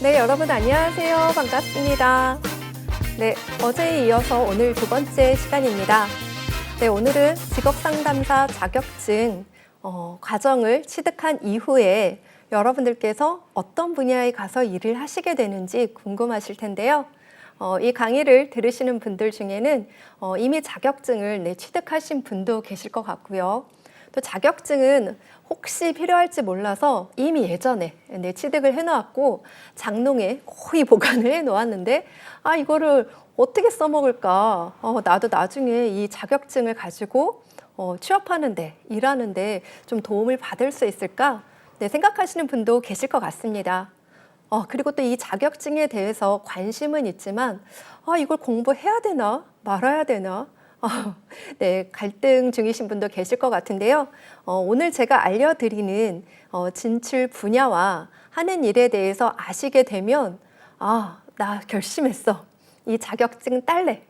네, 여러분 안녕하세요. 반갑습니다. 네, 어제에 이어서 오늘 두 번째 시간입니다. 네, 오늘은 직업상담사 자격증 과정을 취득한 이후에 여러분들께서 어떤 분야에 가서 일을 하시게 되는지 궁금하실 텐데요. 이 강의를 들으시는 분들 중에는 이미 자격증을 취득하신 분도 계실 것 같고요. 또 자격증은 혹시 필요할지 몰라서 이미 예전에 취득을 해놓았고 장롱에 거의 보관을 해놓았는데 이거를 어떻게 써먹을까? 나도 나중에 이 자격증을 가지고 취업하는데 일하는데 좀 도움을 받을 수 있을까? 네, 생각하시는 분도 계실 것 같습니다. 그리고 또 이 자격증에 대해서 관심은 있지만 이걸 공부해야 되나 말아야 되나? 네, 갈등 중이신 분도 계실 것 같은데요. 오늘 제가 알려드리는 진출 분야와 하는 일에 대해서 아시게 되면 나 결심했어. 이 자격증 딸래.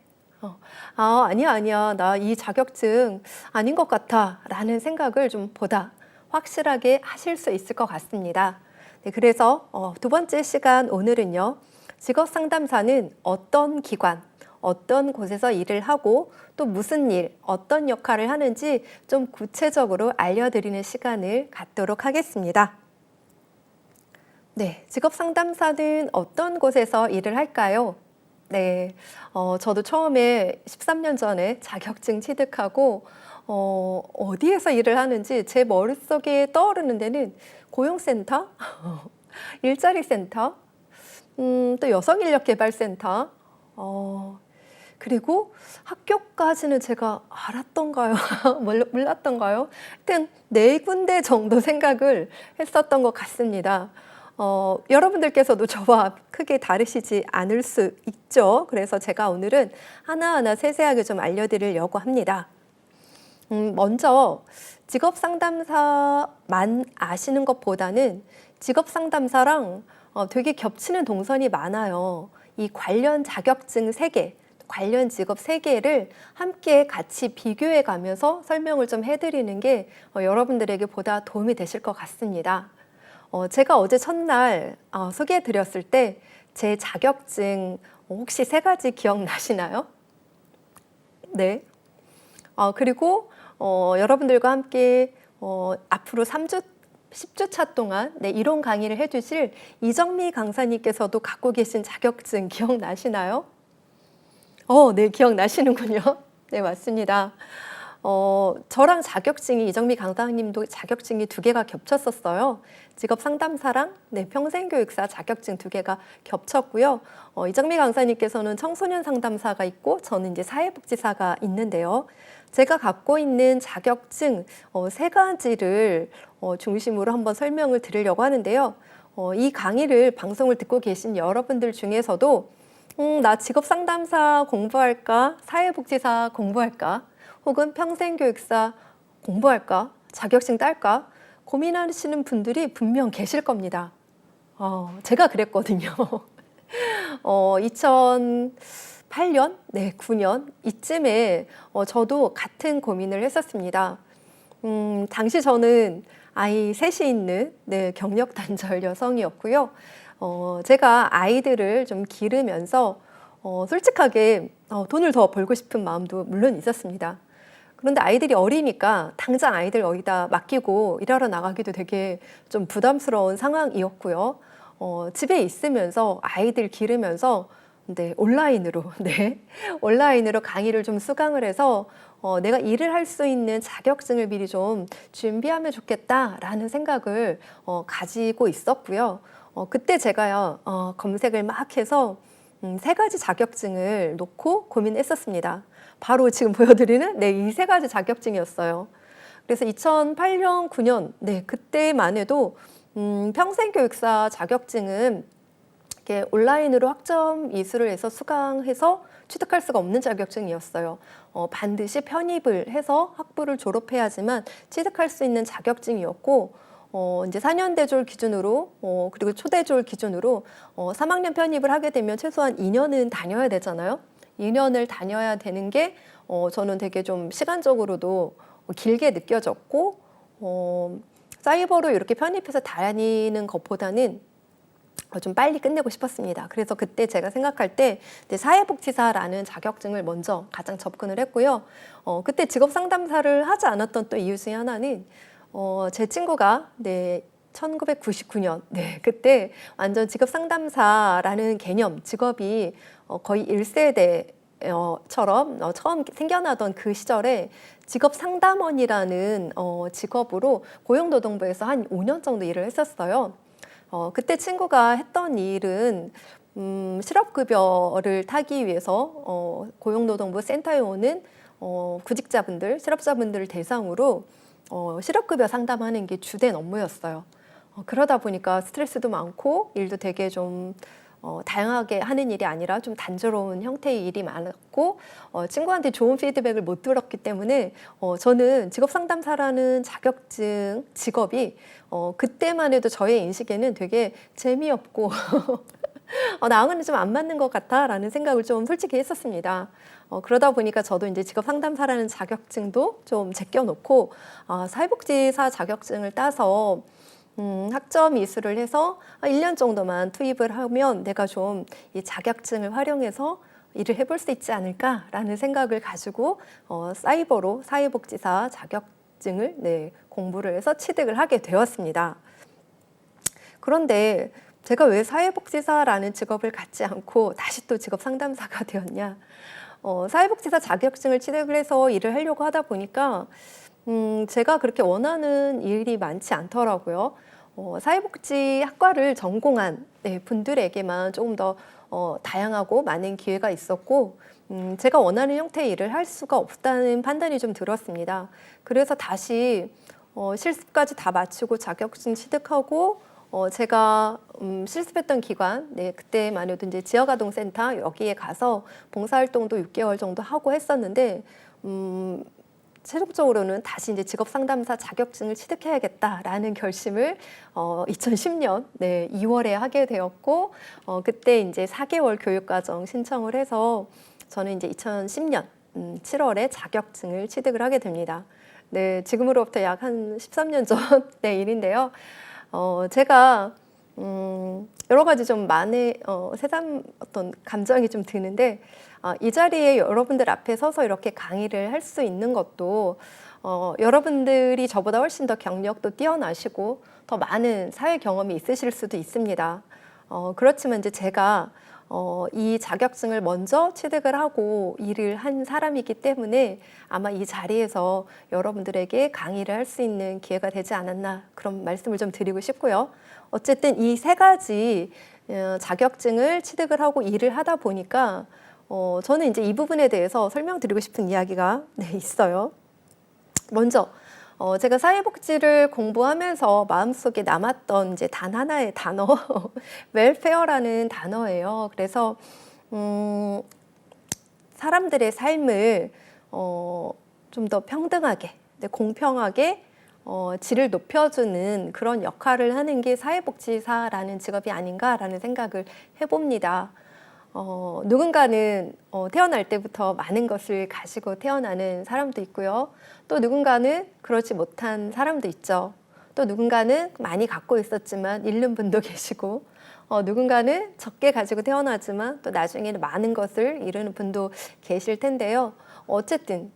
아니야. 나 이 자격증 아닌 것 같아. 라는 생각을 좀 보다 확실하게 하실 수 있을 것 같습니다. 네, 그래서 두 번째 시간 오늘은요. 직업상담사는 어떤 기관, 어떤 곳에서 일을 하고 또 무슨 일, 어떤 역할을 하는지 좀 구체적으로 알려드리는 시간을 갖도록 하겠습니다. 네, 직업상담사는 어떤 곳에서 일을 할까요? 네, 저도 처음에 13년 전에 자격증 취득하고 어디에서 일을 하는지 제 머릿속에 떠오르는 데는 고용센터, 일자리센터, 또 여성인력개발센터, 그리고 학교까지는 제가 알았던가요? 몰랐던가요? 하여튼 네 군데 정도 생각을 했었던 것 같습니다. 여러분들께서도 저와 크게 다르시지 않을 수 있죠. 그래서 제가 오늘은 하나하나 세세하게 좀 알려드리려고 합니다. 먼저 직업상담사만 아시는 것보다는 직업상담사랑 되게 겹치는 동선이 많아요. 이 관련 자격증 3개, 관련 직업 3개를 함께 같이 비교해 가면서 설명을 좀 해드리는 게 여러분들에게 보다 도움이 되실 것 같습니다. 제가 어제 첫날 소개해 드렸을 때 제 자격증 혹시 3가지 기억나시나요? 네. 그리고 여러분들과 함께 앞으로 10주 차 동안 이론 강의를 해주실 이정미 강사님께서도 갖고 계신 자격증 기억나시나요? 네, 기억나시는군요. 네, 맞습니다. 저랑 자격증이 이정미 강사님도 자격증이 2개가 겹쳤었어요. 직업 상담사랑 평생교육사 자격증 2개가 겹쳤고요. 이정미 강사님께서는 청소년 상담사가 있고 저는 이제 사회복지사가 있는데요. 제가 갖고 있는 자격증 3가지를 중심으로 한번 설명을 드리려고 하는데요. 이 강의를 방송을 듣고 계신 여러분들 중에서도 나 직업상담사 공부할까? 사회복지사 공부할까? 혹은 평생교육사 공부할까? 자격증 딸까? 고민하시는 분들이 분명 계실 겁니다. 제가 그랬거든요. 2008년, 9년 이쯤에 저도 같은 고민을 했었습니다. 당시 저는 아이 셋이 있는 경력 단절 여성이었고요. 제가 아이들을 좀 기르면서 솔직하게 돈을 더 벌고 싶은 마음도 물론 있었습니다. 그런데 아이들이 어리니까 당장 아이들 어디다 맡기고 일하러 나가기도 되게 좀 부담스러운 상황이었고요. 집에 있으면서 아이들 기르면서 온라인으로 온라인으로 강의를 좀 수강을 해서 내가 일을 할 수 있는 자격증을 미리 좀 준비하면 좋겠다라는 생각을 가지고 있었고요. 그때 제가요 검색을 막 해서 3가지 자격증을 놓고 고민했었습니다. 바로 지금 보여드리는 이 3가지 자격증이었어요. 그래서 2008년, 9년 그때만 해도 평생교육사 자격증은 이렇게 온라인으로 학점 이수를 해서 수강해서 취득할 수가 없는 자격증이었어요. 반드시 편입을 해서 학부를 졸업해야지만 취득할 수 있는 자격증이었고 이제 4년대졸 기준으로 그리고 초대졸 기준으로 3학년 편입을 하게 되면 최소한 2년은 다녀야 되잖아요. 2년을 다녀야 되는 게 저는 되게 좀 시간적으로도 길게 느껴졌고 사이버로 이렇게 편입해서 다니는 것보다는 좀 빨리 끝내고 싶었습니다. 그래서 그때 제가 생각할 때 이제 사회복지사라는 자격증을 먼저 가장 접근을 했고요. 그때 직업 상담사를 하지 않았던 또 이유 중에 하나는 제 친구가 1999년 그때 완전 직업 상담사라는 개념 직업이 거의 1세대 처럼 처음 생겨나던 그 시절에 직업 상담원이라는 직업으로 고용노동부에서 한 5년 정도 일을 했었어요. 그때 친구가 했던 일은 실업급여를 타기 위해서 고용노동부 센터에 오는 구직자분들, 실업자분들을 대상으로 실업급여 상담하는 게 주된 업무였어요. 그러다 보니까 스트레스도 많고 일도 되게 좀 다양하게 하는 일이 아니라 좀 단조로운 형태의 일이 많았고 친구한테 좋은 피드백을 못 들었기 때문에 저는 직업상담사라는 자격증 직업이 그때만 해도 저의 인식에는 되게 재미없고 나하고는 좀 안 맞는 것 같아라는 생각을 좀 솔직히 했었습니다. 그러다 보니까 저도 이제 직업상담사라는 자격증도 좀 제껴놓고 사회복지사 자격증을 따서 학점 이수를 해서 1년 정도만 투입을 하면 내가 좀 이 자격증을 활용해서 일을 해볼 수 있지 않을까라는 생각을 가지고 사이버로 사회복지사 자격증을 공부를 해서 취득을 하게 되었습니다. 그런데 제가 왜 사회복지사라는 직업을 갖지 않고 다시 또 직업상담사가 되었냐? 사회복지사 자격증을 취득을 해서 일을 하려고 하다 보니까 제가 그렇게 원하는 일이 많지 않더라고요. 사회복지학과를 전공한 분들에게만 조금 더 다양하고 많은 기회가 있었고 제가 원하는 형태의 일을 할 수가 없다는 판단이 좀 들었습니다. 그래서 다시 실습까지 다 마치고 자격증 취득하고 제가 실습했던 기관, 그때만 해도 이제 지역아동센터 여기에 가서 봉사활동도 6개월 정도 하고 했었는데 최종적으로는 다시 이제 직업 상담사 자격증을 취득해야겠다라는 결심을 2010년 2월에 하게 되었고 그때 이제 4개월 교육과정 신청을 해서 저는 이제 2010년 7월에 자격증을 취득을 하게 됩니다. 지금으로부터 약 한 13년 전 일인데요. 제가 여러 가지 좀 새삼 어떤 감정이 좀 드는데 이 자리에 여러분들 앞에 서서 이렇게 강의를 할 수 있는 것도 여러분들이 저보다 훨씬 더 경력도 뛰어나시고 더 많은 사회 경험이 있으실 수도 있습니다. 그렇지만 이제 제가 이 자격증을 먼저 취득을 하고 일을 한 사람이기 때문에 아마 이 자리에서 여러분들에게 강의를 할 수 있는 기회가 되지 않았나 그런 말씀을 좀 드리고 싶고요. 어쨌든 이 세 가지 자격증을 취득을 하고 일을 하다 보니까 저는 이제 이 부분에 대해서 설명드리고 싶은 이야기가 있어요. 먼저 제가 사회복지를 공부하면서 마음속에 남았던 이제 단 하나의 단어, 웰페어라는 단어예요. 그래서 사람들의 삶을 좀 더 평등하게, 공평하게 질을 높여주는 그런 역할을 하는 게 사회복지사라는 직업이 아닌가라는 생각을 해봅니다. 누군가는 태어날 때부터 많은 것을 가지고 태어나는 사람도 있고요. 또 누군가는 그렇지 못한 사람도 있죠. 또 누군가는 많이 갖고 있었지만 잃는 분도 계시고 누군가는 적게 가지고 태어나지만 또 나중에는 많은 것을 이루는 분도 계실 텐데요. 어쨌든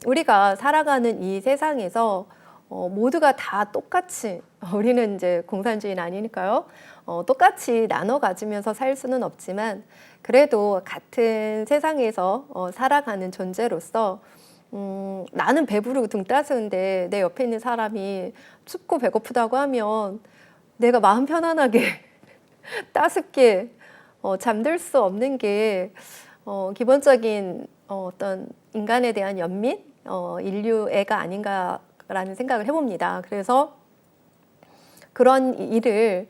우리가 살아가는 이 세상에서 모두가 다 똑같이 우리는 이제 공산주의는 아니니까요. 똑같이 나눠 가지면서 살 수는 없지만 그래도 같은 세상에서 살아가는 존재로서 나는 배부르고 등 따스운데 내 옆에 있는 사람이 춥고 배고프다고 하면 내가 마음 편안하게 따숩게 잠들 수 없는 게 기본적인 어떤 인간에 대한 연민, 인류애가 아닌가라는 생각을 해봅니다. 그래서 그런 일을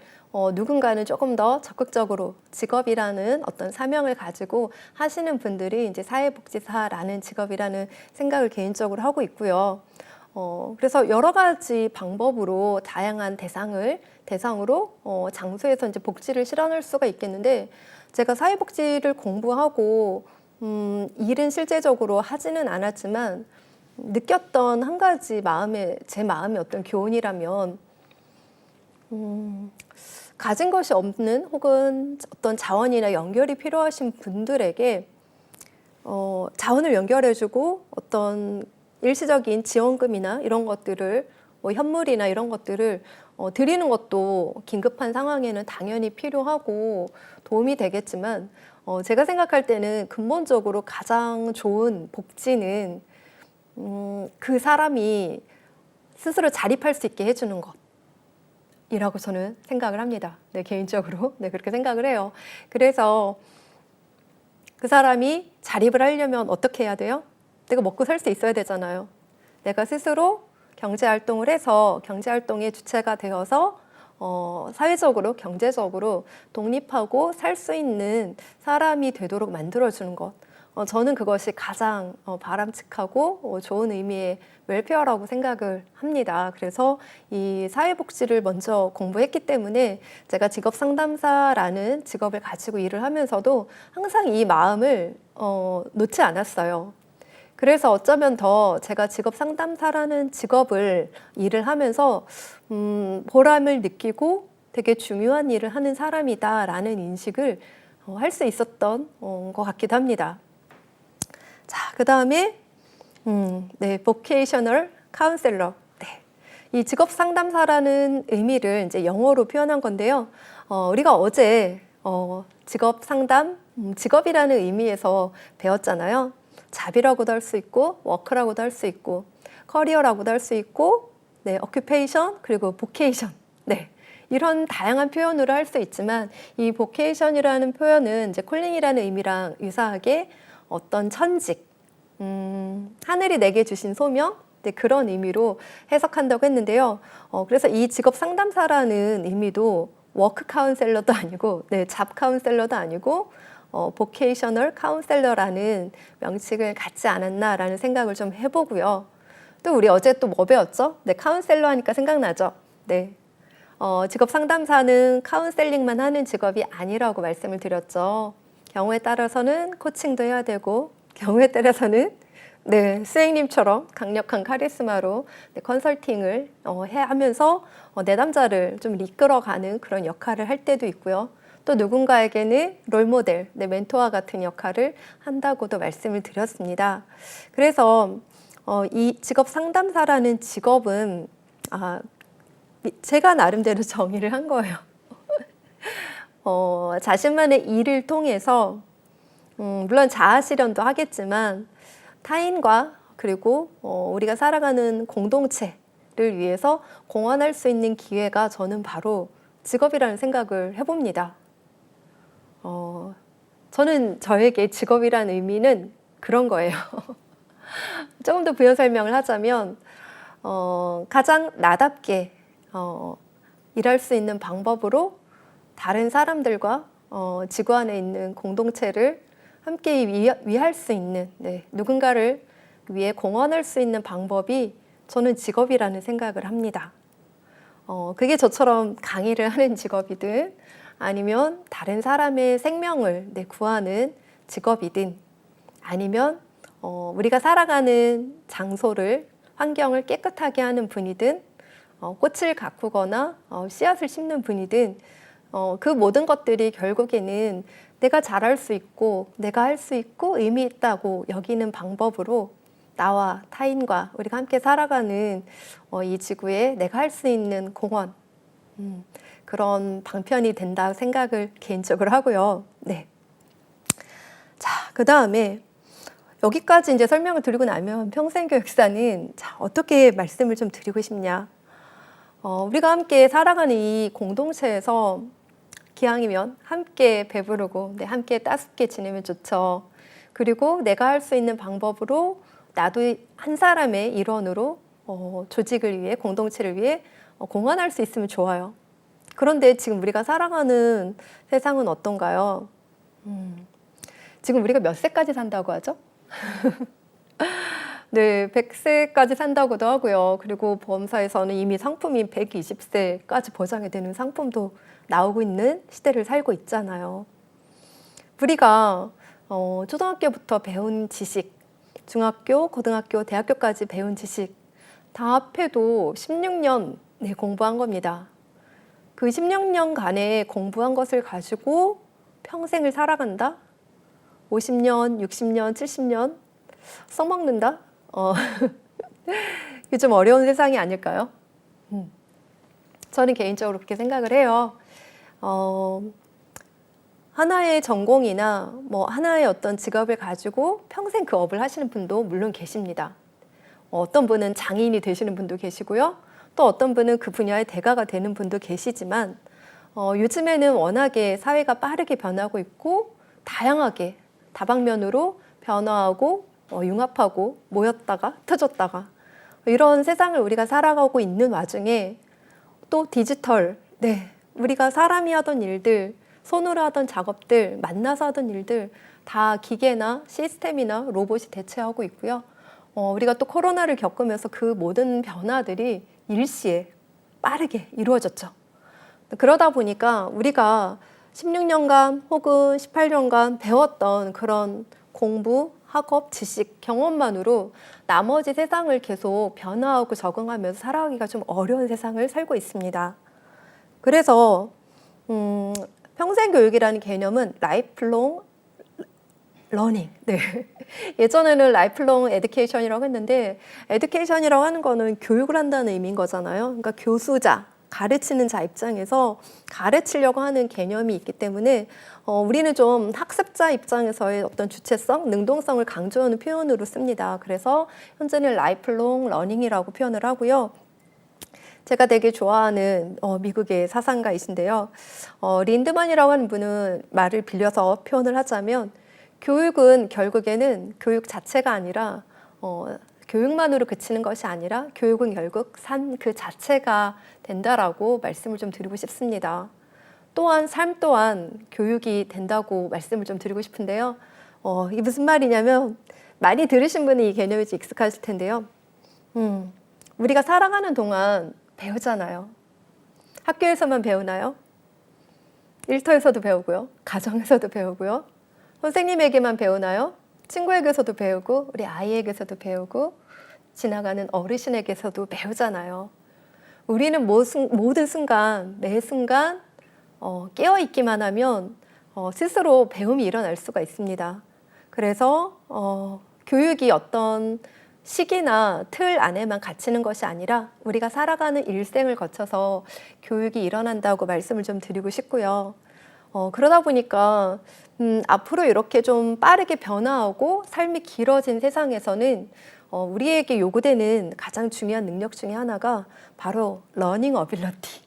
누군가는 조금 더 적극적으로 직업이라는 어떤 사명을 가지고 하시는 분들이 이제 사회복지사라는 직업이라는 생각을 개인적으로 하고 있고요. 그래서 여러 가지 방법으로 다양한 대상으로 장소에서 이제 복지를 실현할 수가 있겠는데 제가 사회복지를 공부하고 일은 실제적으로 하지는 않았지만 느꼈던 한 가지 제 마음의 어떤 교훈이라면 가진 것이 없는 혹은 어떤 자원이나 연결이 필요하신 분들에게 자원을 연결해주고 어떤 일시적인 지원금이나 이런 것들을 뭐 현물이나 이런 것들을 드리는 것도 긴급한 상황에는 당연히 필요하고 도움이 되겠지만 제가 생각할 때는 근본적으로 가장 좋은 복지는 그 사람이 스스로 자립할 수 있게 해주는 것이라고 저는 생각을 합니다. 네, 개인적으로 그렇게 생각을 해요. 그래서 그 사람이 자립을 하려면 어떻게 해야 돼요? 내가 먹고 살 수 있어야 되잖아요. 내가 스스로 경제활동을 해서 경제활동의 주체가 되어서 사회적으로, 경제적으로 독립하고 살 수 있는 사람이 되도록 만들어주는 것. 저는 그것이 가장 바람직하고 좋은 의미의 웰페어라고 생각을 합니다. 그래서 이 사회복지를 먼저 공부했기 때문에 제가 직업상담사라는 직업을 가지고 일을 하면서도 항상 이 마음을 놓지 않았어요. 그래서 어쩌면 더 제가 직업상담사라는 직업을 일을 하면서 보람을 느끼고 되게 중요한 일을 하는 사람이다라는 인식을 할 수 있었던 것 같기도 합니다. 자, 그 다음에 vocational counselor. 이 직업 상담사라는 의미를 이제 영어로 표현한 건데요. 우리가 어제 직업 상담, 직업이라는 의미에서 배웠잖아요. 잡이라고도 할 수 있고, 워크라고도 할 수 있고, 커리어라고도 할 수 있고, occupation 그리고 vocation. 이런 다양한 표현으로 할 수 있지만 이 vocation이라는 표현은 이제 콜링이라는 의미랑 유사하게 어떤 천직, 하늘이 내게 주신 소명, 그런 의미로 해석한다고 했는데요. 그래서 이 직업 상담사라는 의미도 워크 카운셀러도 아니고, 잡 카운셀러도 아니고, vocational counselor라는 명칭을 갖지 않았나라는 생각을 좀 해보고요. 또 우리 어제 또 뭐 배웠죠? 카운셀러 하니까 생각나죠? 직업 상담사는 카운셀링만 하는 직업이 아니라고 말씀을 드렸죠. 경우에 따라서는 코칭도 해야 되고, 경우에 따라서는 스행님처럼 강력한 카리스마로 컨설팅을 하면서 내담자를 좀 이끌어가는 그런 역할을 할 때도 있고요. 또 누군가에게는 롤모델, 멘토와 같은 역할을 한다고도 말씀을 드렸습니다. 그래서 이 직업 상담사라는 직업은 제가 나름대로 정의를 한 거예요. 자신만의 일을 통해서 물론 자아 실현도 하겠지만 타인과 그리고 우리가 살아가는 공동체를 위해서 공헌할 수 있는 기회가 저는 바로 직업이라는 생각을 해봅니다. 저는 저에게 직업이라는 의미는 그런 거예요. 조금 더 부연 설명을 하자면 가장 나답게 일할 수 있는 방법으로 다른 사람들과 지구 안에 있는 공동체를 함께 위할 수 있는 누군가를 위해 공헌할 수 있는 방법이 저는 직업이라는 생각을 합니다. 그게 저처럼 강의를 하는 직업이든 아니면 다른 사람의 생명을 구하는 직업이든 아니면 우리가 살아가는 장소를 환경을 깨끗하게 하는 분이든 꽃을 가꾸거나 씨앗을 심는 분이든 그 모든 것들이 결국에는 내가 잘할 수 있고 내가 할 수 있고 의미 있다고 여기는 방법으로 나와 타인과 우리가 함께 살아가는 이 지구에 내가 할 수 있는 공헌 그런 방편이 된다 생각을 개인적으로 하고요. 자, 그 다음에 여기까지 이제 설명을 드리고 나면 평생교육사는 어떻게 말씀을 좀 드리고 싶냐. 우리가 함께 살아가는 이 공동체에서 기왕이면 함께 배부르고 함께 따숩게 지내면 좋죠. 그리고 내가 할 수 있는 방법으로 나도 한 사람의 일원으로 조직을 위해 공동체를 위해 공헌할 수 있으면 좋아요. 그런데 지금 우리가 살아가는 세상은 어떤가요? 지금 우리가 몇 세까지 산다고 하죠? 100세까지 산다고도 하고요. 그리고 보험사에서는 이미 상품이 120세까지 보장이 되는 상품도 나오고 있는 시대를 살고 있잖아요. 우리가 초등학교부터 배운 지식, 중학교, 고등학교, 대학교까지 배운 지식 다 합해도 16년 공부한 겁니다. 그 16년간의 공부한 것을 가지고 평생을 살아간다? 50년, 60년, 70년 써먹는다? 이게 좀 어려운 세상이 아닐까요? 저는 개인적으로 그렇게 생각을 해요. 하나의 전공이나 뭐 하나의 어떤 직업을 가지고 평생 그 업을 하시는 분도 물론 계십니다. 어떤 분은 장인이 되시는 분도 계시고요. 또 어떤 분은 그 분야의 대가가 되는 분도 계시지만 요즘에는 워낙에 사회가 빠르게 변하고 있고 다양하게 다방면으로 변화하고 융합하고 모였다가 터졌다가 이런 세상을 우리가 살아가고 있는 와중에 또 디지털, 우리가 사람이 하던 일들, 손으로 하던 작업들, 만나서 하던 일들 다 기계나 시스템이나 로봇이 대체하고 있고요. 우리가 또 코로나를 겪으면서 그 모든 변화들이 일시에 빠르게 이루어졌죠. 그러다 보니까 우리가 16년간 혹은 18년간 배웠던 그런 공부, 학업, 지식, 경험만으로 나머지 세상을 계속 변화하고 적응하면서 살아가기가 좀 어려운 세상을 살고 있습니다. 그래서 평생교육이라는 개념은 라이프롱 러닝. 예전에는 라이프롱 에듀케이션이라고 했는데 에듀케이션이라고 하는 거는 교육을 한다는 의미인 거잖아요. 그러니까 교수자, 가르치는 자 입장에서 가르치려고 하는 개념이 있기 때문에 우리는 좀 학습자 입장에서의 어떤 주체성, 능동성을 강조하는 표현으로 씁니다. 그래서 현재는 라이프롱 러닝이라고 표현을 하고요. 제가 되게 좋아하는 미국의 사상가이신데요. 린드만이라고 하는 분은 말을 빌려서 표현을 하자면 교육은 결국에는 교육 자체가 아니라 교육만으로 그치는 것이 아니라 교육은 결국 삶 그 자체가 된다라고 말씀을 좀 드리고 싶습니다. 또한 삶 또한 교육이 된다고 말씀을 좀 드리고 싶은데요. 이게 무슨 말이냐면 많이 들으신 분은 이 개념이 좀 익숙하실 텐데요. 우리가 살아가는 동안 배우잖아요. 학교에서만 배우나요? 일터에서도 배우고요. 가정에서도 배우고요. 선생님에게만 배우나요? 친구에게서도 배우고 우리 아이에게서도 배우고 지나가는 어르신에게서도 배우잖아요. 우리는 모든 순간, 매 순간 깨어있기만 하면 스스로 배움이 일어날 수가 있습니다. 그래서 교육이 어떤 시기나 틀 안에만 갇히는 것이 아니라 우리가 살아가는 일생을 거쳐서 교육이 일어난다고 말씀을 좀 드리고 싶고요. 그러다 보니까 앞으로 이렇게 좀 빠르게 변화하고 삶이 길어진 세상에서는 우리에게 요구되는 가장 중요한 능력 중에 하나가 바로 러닝 어빌리티,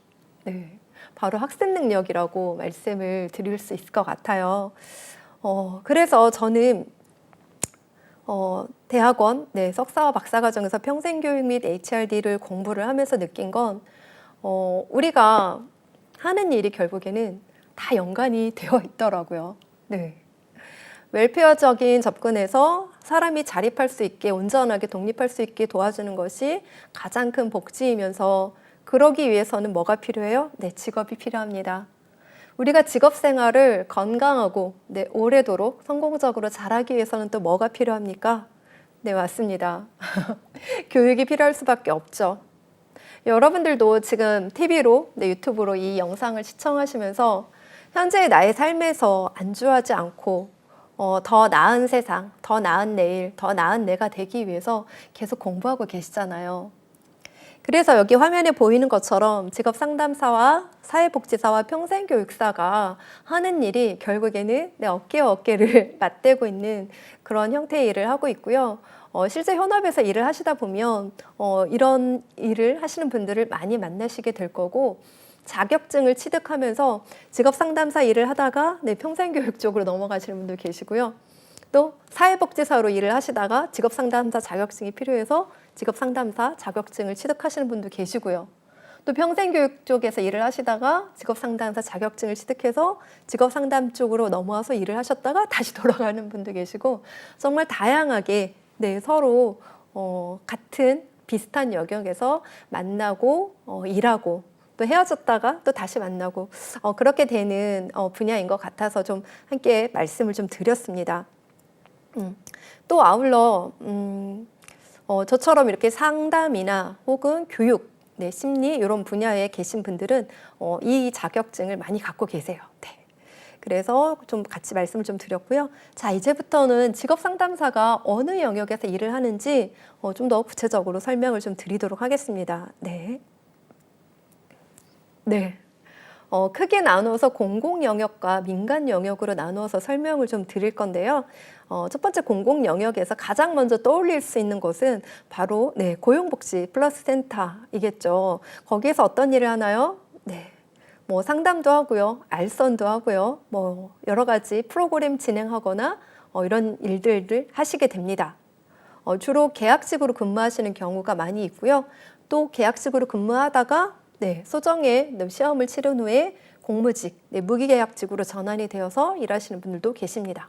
바로 학습 능력이라고 말씀을 드릴 수 있을 것 같아요. 그래서 저는 대학원, 석사와 박사 과정에서 평생교육 및 HRD를 공부를 하면서 느낀 건 우리가 하는 일이 결국에는 다 연관이 되어 있더라고요. 웰페어적인 접근에서 사람이 자립할 수 있게 온전하게 독립할 수 있게 도와주는 것이 가장 큰 복지이면서 그러기 위해서는 뭐가 필요해요? 직업이 필요합니다. 우리가 직업 생활을 건강하고 오래도록 성공적으로 잘하기 위해서는 또 뭐가 필요합니까? 맞습니다. 교육이 필요할 수밖에 없죠. 여러분들도 지금 TV로, 유튜브로 이 영상을 시청하시면서 현재의 나의 삶에서 안주하지 않고 더 나은 세상, 더 나은 내일, 더 나은 내가 되기 위해서 계속 공부하고 계시잖아요. 그래서 여기 화면에 보이는 것처럼 직업상담사와 사회복지사와 평생교육사가 하는 일이 결국에는 내 어깨와 어깨를 맞대고 있는 그런 형태의 일을 하고 있고요. 실제 현업에서 일을 하시다 보면 이런 일을 하시는 분들을 많이 만나시게 될 거고 자격증을 취득하면서 직업상담사 일을 하다가 평생교육 쪽으로 넘어가시는 분들 계시고요. 또 사회복지사로 일을 하시다가 직업상담사 자격증이 필요해서 직업상담사 자격증을 취득하시는 분도 계시고요. 또 평생교육 쪽에서 일을 하시다가 직업상담사 자격증을 취득해서 직업상담 쪽으로 넘어와서 일을 하셨다가 다시 돌아가는 분도 계시고 정말 다양하게 서로 같은 비슷한 영역에서 만나고 일하고 또 헤어졌다가 또 다시 만나고 그렇게 되는 분야인 것 같아서 좀 함께 말씀을 좀 드렸습니다. 또 아울러 저처럼 이렇게 상담이나 혹은 교육 네, 심리 이런 분야에 계신 분들은 이 자격증을 많이 갖고 계세요. 네. 그래서 좀 같이 말씀을 좀 드렸고요. 자, 이제부터는 직업 상담사가 어느 영역에서 일을 하는지 좀 더 구체적으로 설명을 좀 드리도록 하겠습니다. 네. 네. 크게 나누어서 공공 영역과 민간 영역으로 나누어서 설명을 좀 드릴 건데요. 첫 번째 공공 영역에서 가장 먼저 떠올릴 수 있는 것은 바로 네, 고용복지 플러스 센터이겠죠. 거기에서 어떤 일을 하나요? 네. 뭐 상담도 하고요, 알선도 하고요, 뭐 여러 가지 프로그램 진행하거나 이런 일들을 하시게 됩니다. 주로 계약직으로 근무하시는 경우가 많이 있고요. 또 계약직으로 근무하다가 네, 소정의 시험을 치른 후에 공무직, 네, 무기계약직으로 전환이 되어서 일하시는 분들도 계십니다.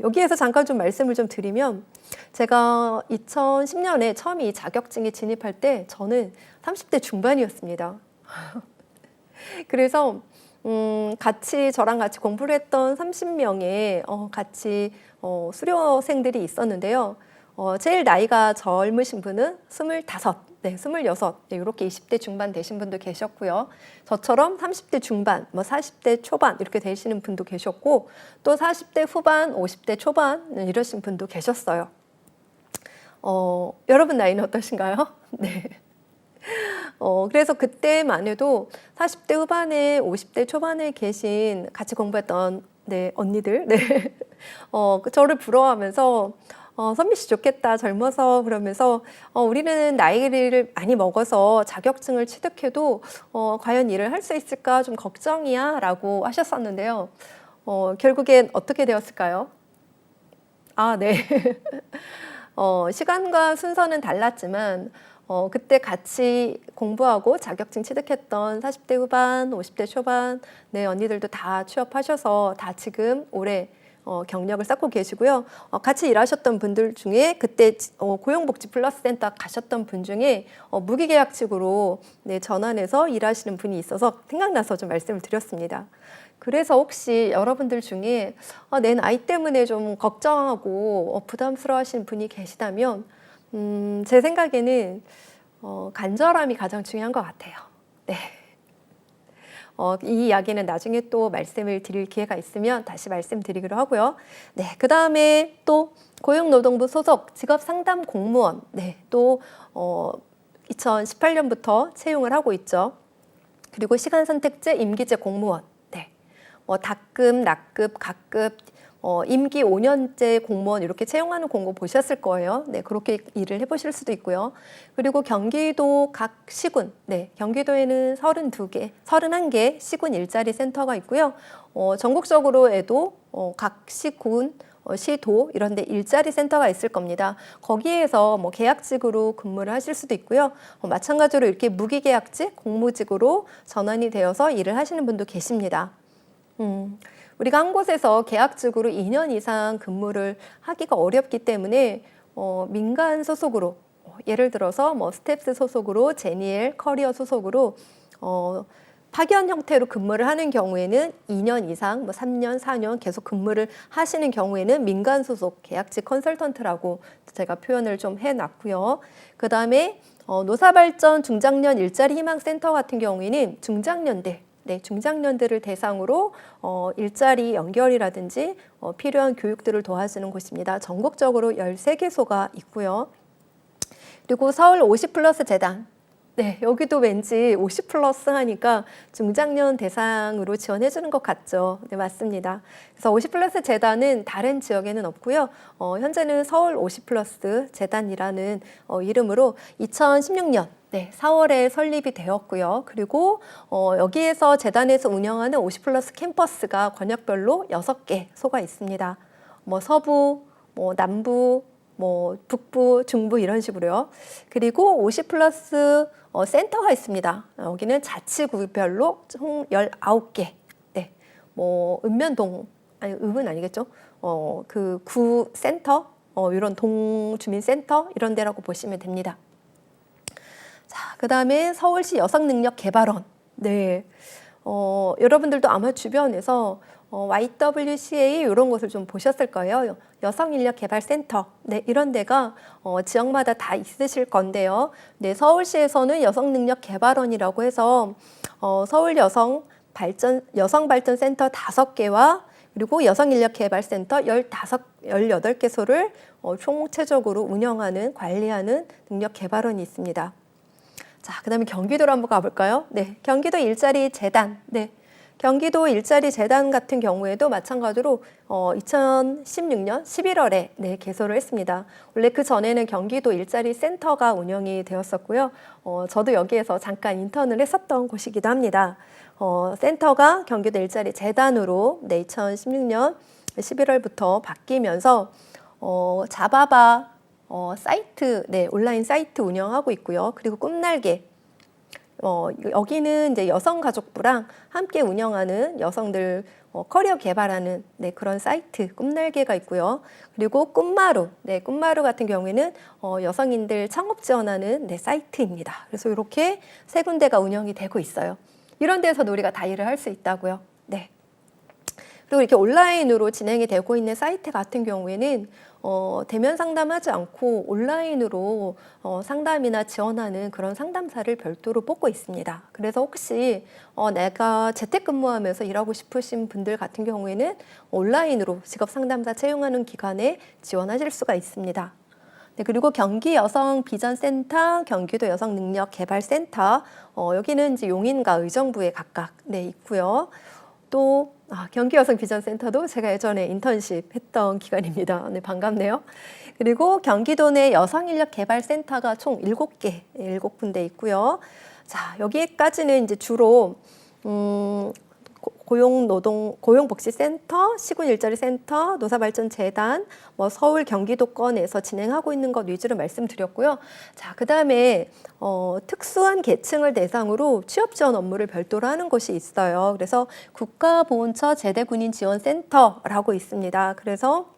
여기에서 잠깐 좀 말씀을 좀 드리면 제가 2010년에 처음 이 자격증에 진입할 때 저는 30대 중반이었습니다. 그래서 저랑 같이 공부를 했던 30명의 같이 수료생들이 있었는데요. 제일 나이가 젊으신 분은 25, 네, 26, 네, 이렇게 20대 중반 되신 분도 계셨고요. 저처럼 30대 중반, 40대 초반 이렇게 되시는 분도 계셨고 또 40대 후반, 50대 초반 이러신 분도 계셨어요. 여러분 나이는 어떠신가요? 네. 그래서 그때만 해도 40대 후반에 50대 초반에 계신 같이 공부했던 네, 언니들, 네. 저를 부러워하면서 선미 씨 좋겠다, 젊어서 그러면서 우리는 나이를 많이 먹어서 자격증을 취득해도 과연 일을 할 수 있을까 좀 걱정이야 라고 하셨었는데요. 결국엔 어떻게 되었을까요? 네. 시간과 순서는 달랐지만 그때 같이 공부하고 자격증 취득했던 40대 후반, 50대 초반 네, 언니들도 다 취업하셔서 다 지금 올해 경력을 쌓고 계시고요. 같이 일하셨던 분들 중에 그때 고용복지 플러스 센터 가셨던 분 중에 무기계약직으로 네, 전환해서 일하시는 분이 있어서 생각나서 좀 말씀을 드렸습니다. 그래서 혹시 여러분들 중에 내 나이 때문에 좀 걱정하고 부담스러워 하시는 분이 계시다면 제 생각에는 간절함이 가장 중요한 것 같아요. 네. 이 이야기는 나중에 또 말씀을 드릴 기회가 있으면 다시 말씀드리기로 하고요. 네, 그 다음에 또 고용노동부 소속 직업상담 공무원, 네, 또 2018년부터 채용을 하고 있죠. 그리고 시간선택제 임기제 공무원, 네, 다급, 낙급, 각급, 임기 5년째 공무원 이렇게 채용하는 공고 보셨을 거예요. 네, 그렇게 일을 해보실 수도 있고요. 그리고 경기도 각 시군, 네, 경기도에는 31개 시군 일자리 센터가 있고요. 전국적으로에도 각 시군, 시도 이런 데 일자리 센터가 있을 겁니다. 거기에서 계약직으로 근무를 하실 수도 있고요. 마찬가지로 이렇게 무기계약직, 공무직으로 전환이 되어서 일을 하시는 분도 계십니다. 우리가 한 곳에서 계약직으로 2년 이상 근무를 하기가 어렵기 때문에 민간 소속으로 예를 들어서 스텝스 소속으로, 제니엘 커리어 소속으로 파견 형태로 근무를 하는 경우에는 2년 이상, 3년, 4년 계속 근무를 하시는 경우에는 민간 소속 계약직 컨설턴트라고 제가 표현을 좀 해놨고요. 그 다음에 노사발전 중장년 일자리 희망센터 같은 경우에는 중장년들, 네, 중장년들을 대상으로 일자리 연결이라든지 필요한 교육들을 도와주는 곳입니다. 전국적으로 13개소가 있고요. 그리고 서울 50플러스 재단, 네, 여기도 왠지 50 플러스 하니까 중장년 대상으로 지원해 주는 것 같죠. 네, 맞습니다. 그래서 50 플러스 재단은 다른 지역에는 없고요. 현재는 서울 50 플러스 재단이라는 이름으로 2016년 네, 4월에 설립이 되었고요. 그리고 여기에서 재단에서 운영하는 50 플러스 캠퍼스가 권역별로 6개 소가 있습니다. 서부, 남부, 북부, 중부 이런 식으로요. 그리고 50 플러스 센터가 있습니다. 여기는 자치구별로 총 19개. 네. 읍면동, 아니, 읍은 아니겠죠? 그 구 센터, 이런 동주민센터 이런 데라고 보시면 됩니다. 자, 그 다음에 서울시 여성능력개발원. 네. 여러분들도 아마 주변에서 YWCA 이런 것을 좀 보셨을 거예요. 여성인력개발센터, 네, 이런 데가 지역마다 다 있으실 건데요. 네, 서울시에서는 여성능력개발원이라고 해서 서울 여성발전센터 5개와 그리고 여성인력개발센터 18개소를 총체적으로 운영하는, 관리하는 능력개발원이 있습니다. 자, 그 다음에 경기도로 한번 가볼까요? 네, 경기도 일자리 재단. 네, 경기도 일자리 재단 같은 경우에도 마찬가지로 2016년 11월에 네, 개소를 했습니다. 원래 그 전에는 경기도 일자리 센터가 운영이 되었었고요. 저도 여기에서 잠깐 인턴을 했었던 곳이기도 합니다. 센터가 경기도 일자리 재단으로 네, 2016년 11월부터 바뀌면서 자바바 사이트, 네, 온라인 사이트 운영하고 있고요. 그리고 꿈날개. 여기는 이제 여성가족부랑 함께 운영하는 여성들 커리어 개발하는 네, 그런 사이트 꿈날개가 있고요. 그리고 꿈마루, 네, 꿈마루 같은 경우에는 여성인들 창업 지원하는 네, 사이트입니다. 그래서 이렇게 세 군데가 운영이 되고 있어요. 이런 데서도 우리가 다 일을 할 수 있다고요. 네. 그리고 이렇게 온라인으로 진행이 되고 있는 사이트 같은 경우에는 대면 상담하지 않고 온라인으로 상담이나 지원하는 그런 상담사를 별도로 뽑고 있습니다. 그래서 혹시 내가 재택근무하면서 일하고 싶으신 분들 같은 경우에는 온라인으로 직업상담사 채용하는 기관에 지원하실 수가 있습니다. 네, 그리고 경기 여성 비전센터, 경기도 여성 능력 개발센터, 여기는 이제 용인과 의정부에 각각 네, 있고요. 또 경기 여성 비전센터도 제가 예전에 인턴십 했던 기관입니다. 네, 반갑네요. 그리고 경기도 내 여성인력개발센터가 총 7개, 7군데 있고요. 자, 여기까지는 이제 주로 고용복지센터, 시군일자리센터, 노사발전재단, 서울 경기도권에서 진행하고 있는 것 위주로 말씀드렸고요. 자, 그 다음에 특수한 계층을 대상으로 취업지원 업무를 별도로 하는 곳이 있어요. 그래서 국가보훈처 제대군인지원센터라고 있습니다. 그래서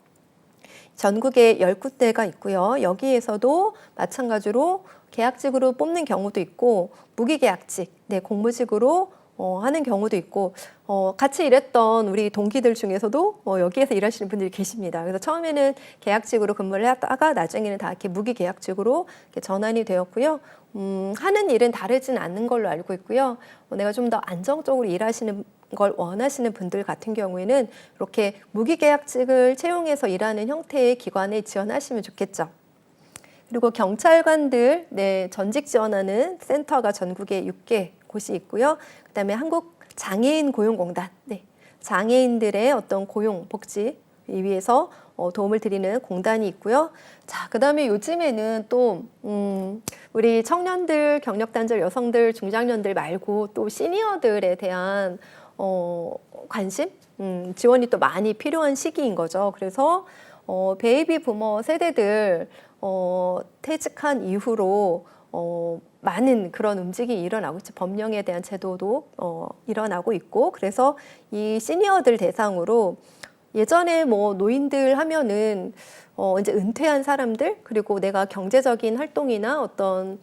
전국에 10군데가 있고요. 여기에서도 마찬가지로 계약직으로 뽑는 경우도 있고 무기계약직, 네, 공무직으로 하는 경우도 있고 같이 일했던 우리 동기들 중에서도 여기에서 일하시는 분들이 계십니다. 그래서 처음에는 계약직으로 근무를 하다가 나중에는 다 이렇게 무기계약직으로 이렇게 전환이 되었고요. 하는 일은 다르진 않는 걸로 알고 있고요. 내가 좀 더 안정적으로 일하시는 걸 원하시는 분들 같은 경우에는 이렇게 무기계약직을 채용해서 일하는 형태의 기관에 지원하시면 좋겠죠. 그리고 경찰관들 네, 전직 지원하는 센터가 전국에 6개 곳이 있고요. 그다음에 한국장애인 고용공단, 네, 장애인들의 어떤 고용 복지 위해서 도움을 드리는 공단이 있고요. 자, 그다음에 요즘에는 또 우리 청년들, 경력단절 여성들, 중장년들 말고 또 시니어들에 대한 관심, 지원이 또 많이 필요한 시기인 거죠. 그래서 베이비 부머 세대들 퇴직한 이후로 많은 그런 움직임이 일어나고 있죠. 법령에 대한 제도도 일어나고 있고, 그래서 이 시니어들 대상으로 예전에 노인들 하면은 이제 은퇴한 사람들, 그리고 내가 경제적인 활동이나 어떤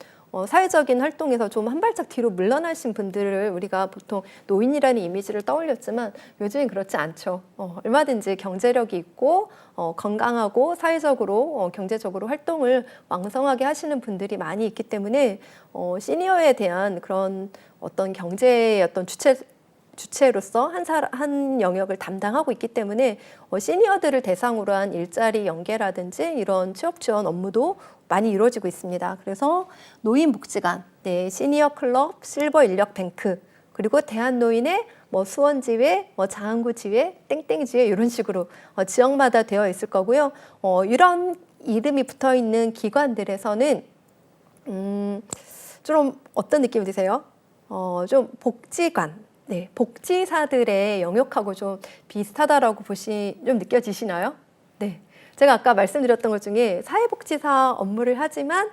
사회적인 활동에서 좀 한 발짝 뒤로 물러나신 분들을 우리가 보통 노인이라는 이미지를 떠올렸지만 요즘엔 그렇지 않죠. 얼마든지 경제력이 있고 건강하고 사회적으로 경제적으로 활동을 왕성하게 하시는 분들이 많이 있기 때문에 시니어에 대한 그런 어떤 경제의 어떤 주체로서 한 영역을 담당하고 있기 때문에 시니어들을 대상으로 한 일자리 연계라든지 이런 취업 지원 업무도 많이 이루어지고 있습니다. 그래서 노인복지관, 네, 시니어 클럽, 실버 인력 뱅크, 그리고 대한노인의 수원지회, 장안구지회, 땡땡지회 이런 식으로 지역마다 되어 있을 거고요. 이런 이름이 붙어 있는 기관들에서는 좀 어떤 느낌이 드세요? 좀 복지관, 네, 복지사들의 영역하고 좀 비슷하다라고 좀 느껴지시나요? 네. 제가 아까 말씀드렸던 것 중에 사회복지사 업무를 하지만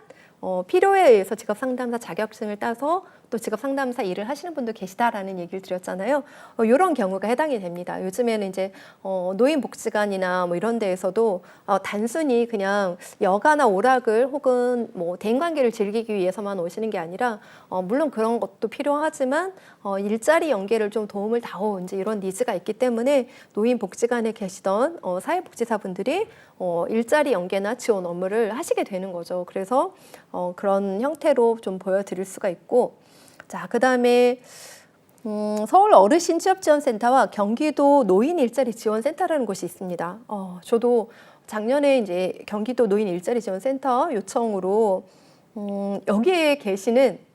필요에 의해서 직업상담사 자격증을 따서 또 직업 상담사 일을 하시는 분도 계시다라는 얘기를 드렸잖아요. 이런 경우가 해당이 됩니다. 요즘에는 이제 노인복지관이나 뭐 이런 데에서도 단순히 그냥 여가나 오락을 혹은 뭐 대인관계를 즐기기 위해서만 오시는 게 아니라 물론 그런 것도 필요하지만 일자리 연계를 좀 도움을 다오 이제 이런 니즈가 있기 때문에 노인복지관에 계시던 사회복지사분들이 일자리 연계나 지원 업무를 하시게 되는 거죠. 그래서 그런 형태로 좀 보여드릴 수가 있고, 자, 그다음에 서울 어르신 취업지원센터와 경기도 노인 일자리 지원센터라는 곳이 있습니다. 저도 작년에 이제 경기도 노인 일자리 지원센터 요청으로 여기에 계시는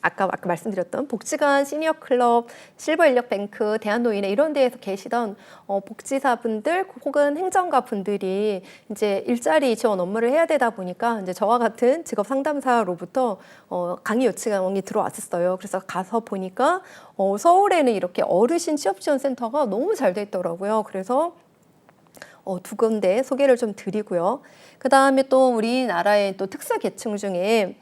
아까 말씀드렸던 복지관, 시니어 클럽, 실버 인력 뱅크, 대한노인회 이런 데에서 계시던 복지사분들 혹은 행정가 분들이 이제 일자리 지원 업무를 해야 되다 보니까 이제 저와 같은 직업 상담사로부터 강의 요청이 들어왔었어요. 그래서 가서 보니까 서울에는 이렇게 어르신 취업 지원 센터가 너무 잘 돼 있더라고요. 그래서 두 군데 소개를 좀 드리고요. 그 다음에 또 우리나라의 또 특수 계층 중에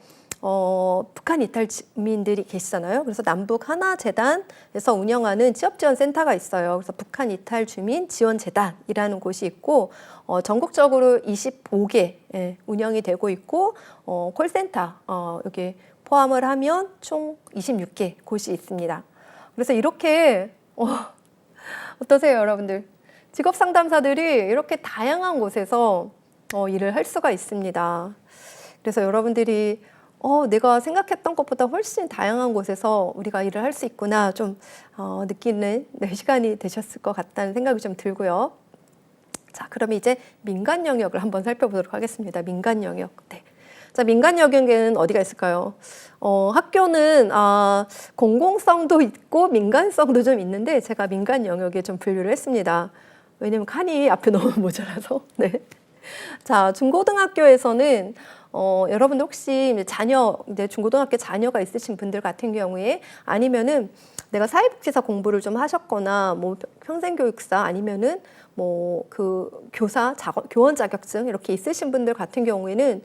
북한 이탈 주민들이 계시잖아요. 그래서 남북 하나재단에서 운영하는 취업지원센터가 있어요. 그래서 북한 이탈 주민 지원재단이라는 곳이 있고 전국적으로 25개 운영이 되고 있고 콜센터 여기 포함을 하면 총 26개 곳이 있습니다. 그래서 이렇게 어떠세요, 여러분들? 직업 상담사들이 이렇게 다양한 곳에서 일을 할 수가 있습니다. 그래서 여러분들이 내가 생각했던 것보다 훨씬 다양한 곳에서 우리가 일을 할 수 있구나 좀 느끼는 시간이 되셨을 것 같다는 생각이 좀 들고요. 자, 그러면 이제 민간 영역을 한번 살펴보도록 하겠습니다. 민간 영역. 네. 자, 민간 영역에는 어디가 있을까요? 학교는 공공성도 있고 민간성도 좀 있는데 제가 민간 영역에 좀 분류를 했습니다. 왜냐면 칸이 앞에 너무 모자라서. 네. 자, 중고등학교에서는 여러분들 혹시 이제 중고등학교 자녀가 있으신 분들 같은 경우에 아니면은 내가 사회복지사 공부를 좀 하셨거나 뭐 평생교육사 아니면은 뭐 그 교원 자격증 이렇게 있으신 분들 같은 경우에는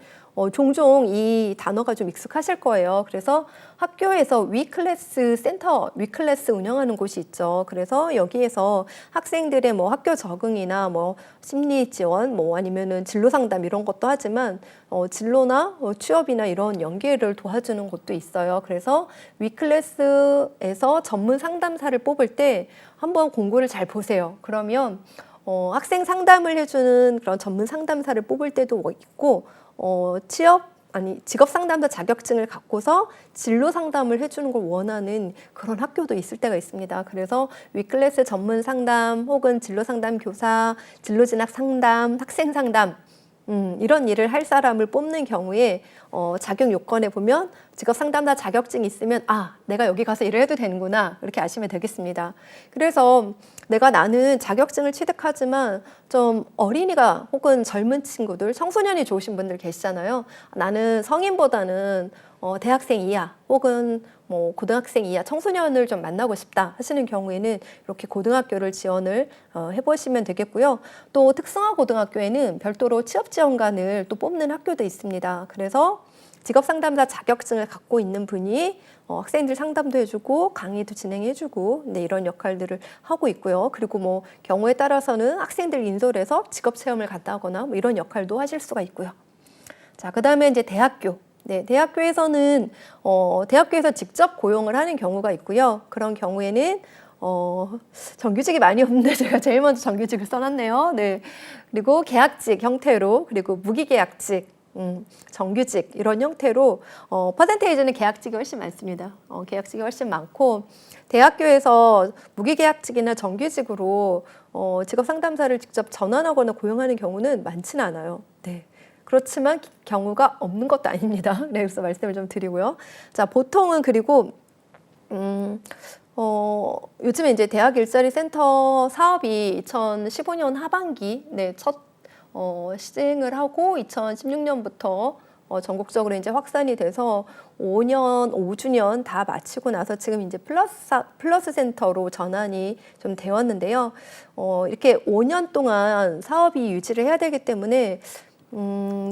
종종 이 단어가 좀 익숙하실 거예요. 그래서 학교에서 위클래스 센터, 위클래스 운영하는 곳이 있죠. 그래서 여기에서 학생들의 뭐 학교 적응이나 뭐 심리 지원, 뭐 아니면은 진로 상담 이런 것도 하지만 진로나 취업이나 이런 연계를 도와주는 곳도 있어요. 그래서 위클래스에서 전문 상담사를 뽑을 때 한번 공고를 잘 보세요. 그러면 학생 상담을 해주는 그런 전문 상담사를 뽑을 때도 있고 직업 상담사 자격증을 갖고서 진로 상담을 해주는 걸 원하는 그런 학교도 있을 때가 있습니다. 그래서 위클래스 전문 상담 혹은 진로 상담 교사, 진로 진학 상담, 학생 상담 이런 일을 할 사람을 뽑는 경우에 자격 요건에 보면 직업 상담사 자격증이 있으면 내가 여기 가서 일을 해도 되는구나 이렇게 아시면 되겠습니다. 그래서 나는 자격증을 취득하지만 좀 어린이가 혹은 젊은 친구들, 청소년이 좋으신 분들 계시잖아요. 나는 성인보다는 대학생 이하 혹은 뭐 고등학생 이하 청소년을 좀 만나고 싶다 하시는 경우에는 이렇게 고등학교를 지원을 해보시면 되겠고요. 또 특성화 고등학교에는 별도로 취업지원관을 또 뽑는 학교도 있습니다. 그래서 직업상담사 자격증을 갖고 있는 분이 학생들 상담도 해주고 강의도 진행해주고 이런 역할들을 하고 있고요. 그리고 뭐 경우에 따라서는 학생들 인솔 해서 직업체험을 갔다 하거나 뭐 이런 역할도 하실 수가 있고요. 자, 그 다음에 이제 대학교. 네, 대학교에서는 대학교에서 직접 고용을 하는 경우가 있고요. 그런 경우에는 정규직이 많이 없는데 제가 제일 먼저 정규직을 써놨네요. 네, 그리고 계약직 형태로 그리고 무기계약직, 정규직 이런 형태로 퍼센테이지는 계약직이 훨씬 많습니다. 계약직이 훨씬 많고 대학교에서 무기계약직이나 정규직으로 직업 상담사를 직접 전환하거나 고용하는 경우는 많지는 않아요. 네. 그렇지만 경우가 없는 것도 아닙니다. 네, 그래서 말씀을 좀 드리고요. 자, 보통은 그리고 요즘에 이제 대학 일자리 센터 사업이 2015년 하반기 첫 시행을 하고 2016년부터 전국적으로 이제 확산이 돼서 5주년 다 마치고 나서 지금 이제 플러스 센터로 전환이 좀 되었는데요. 이렇게 5년 동안 사업이 유지를 해야 되기 때문에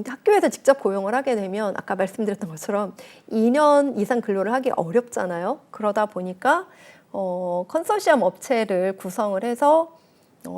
학교에서 직접 고용을 하게 되면 아까 말씀드렸던 것처럼 2년 이상 근로를 하기 어렵잖아요. 그러다 보니까 컨소시엄 업체를 구성을 해서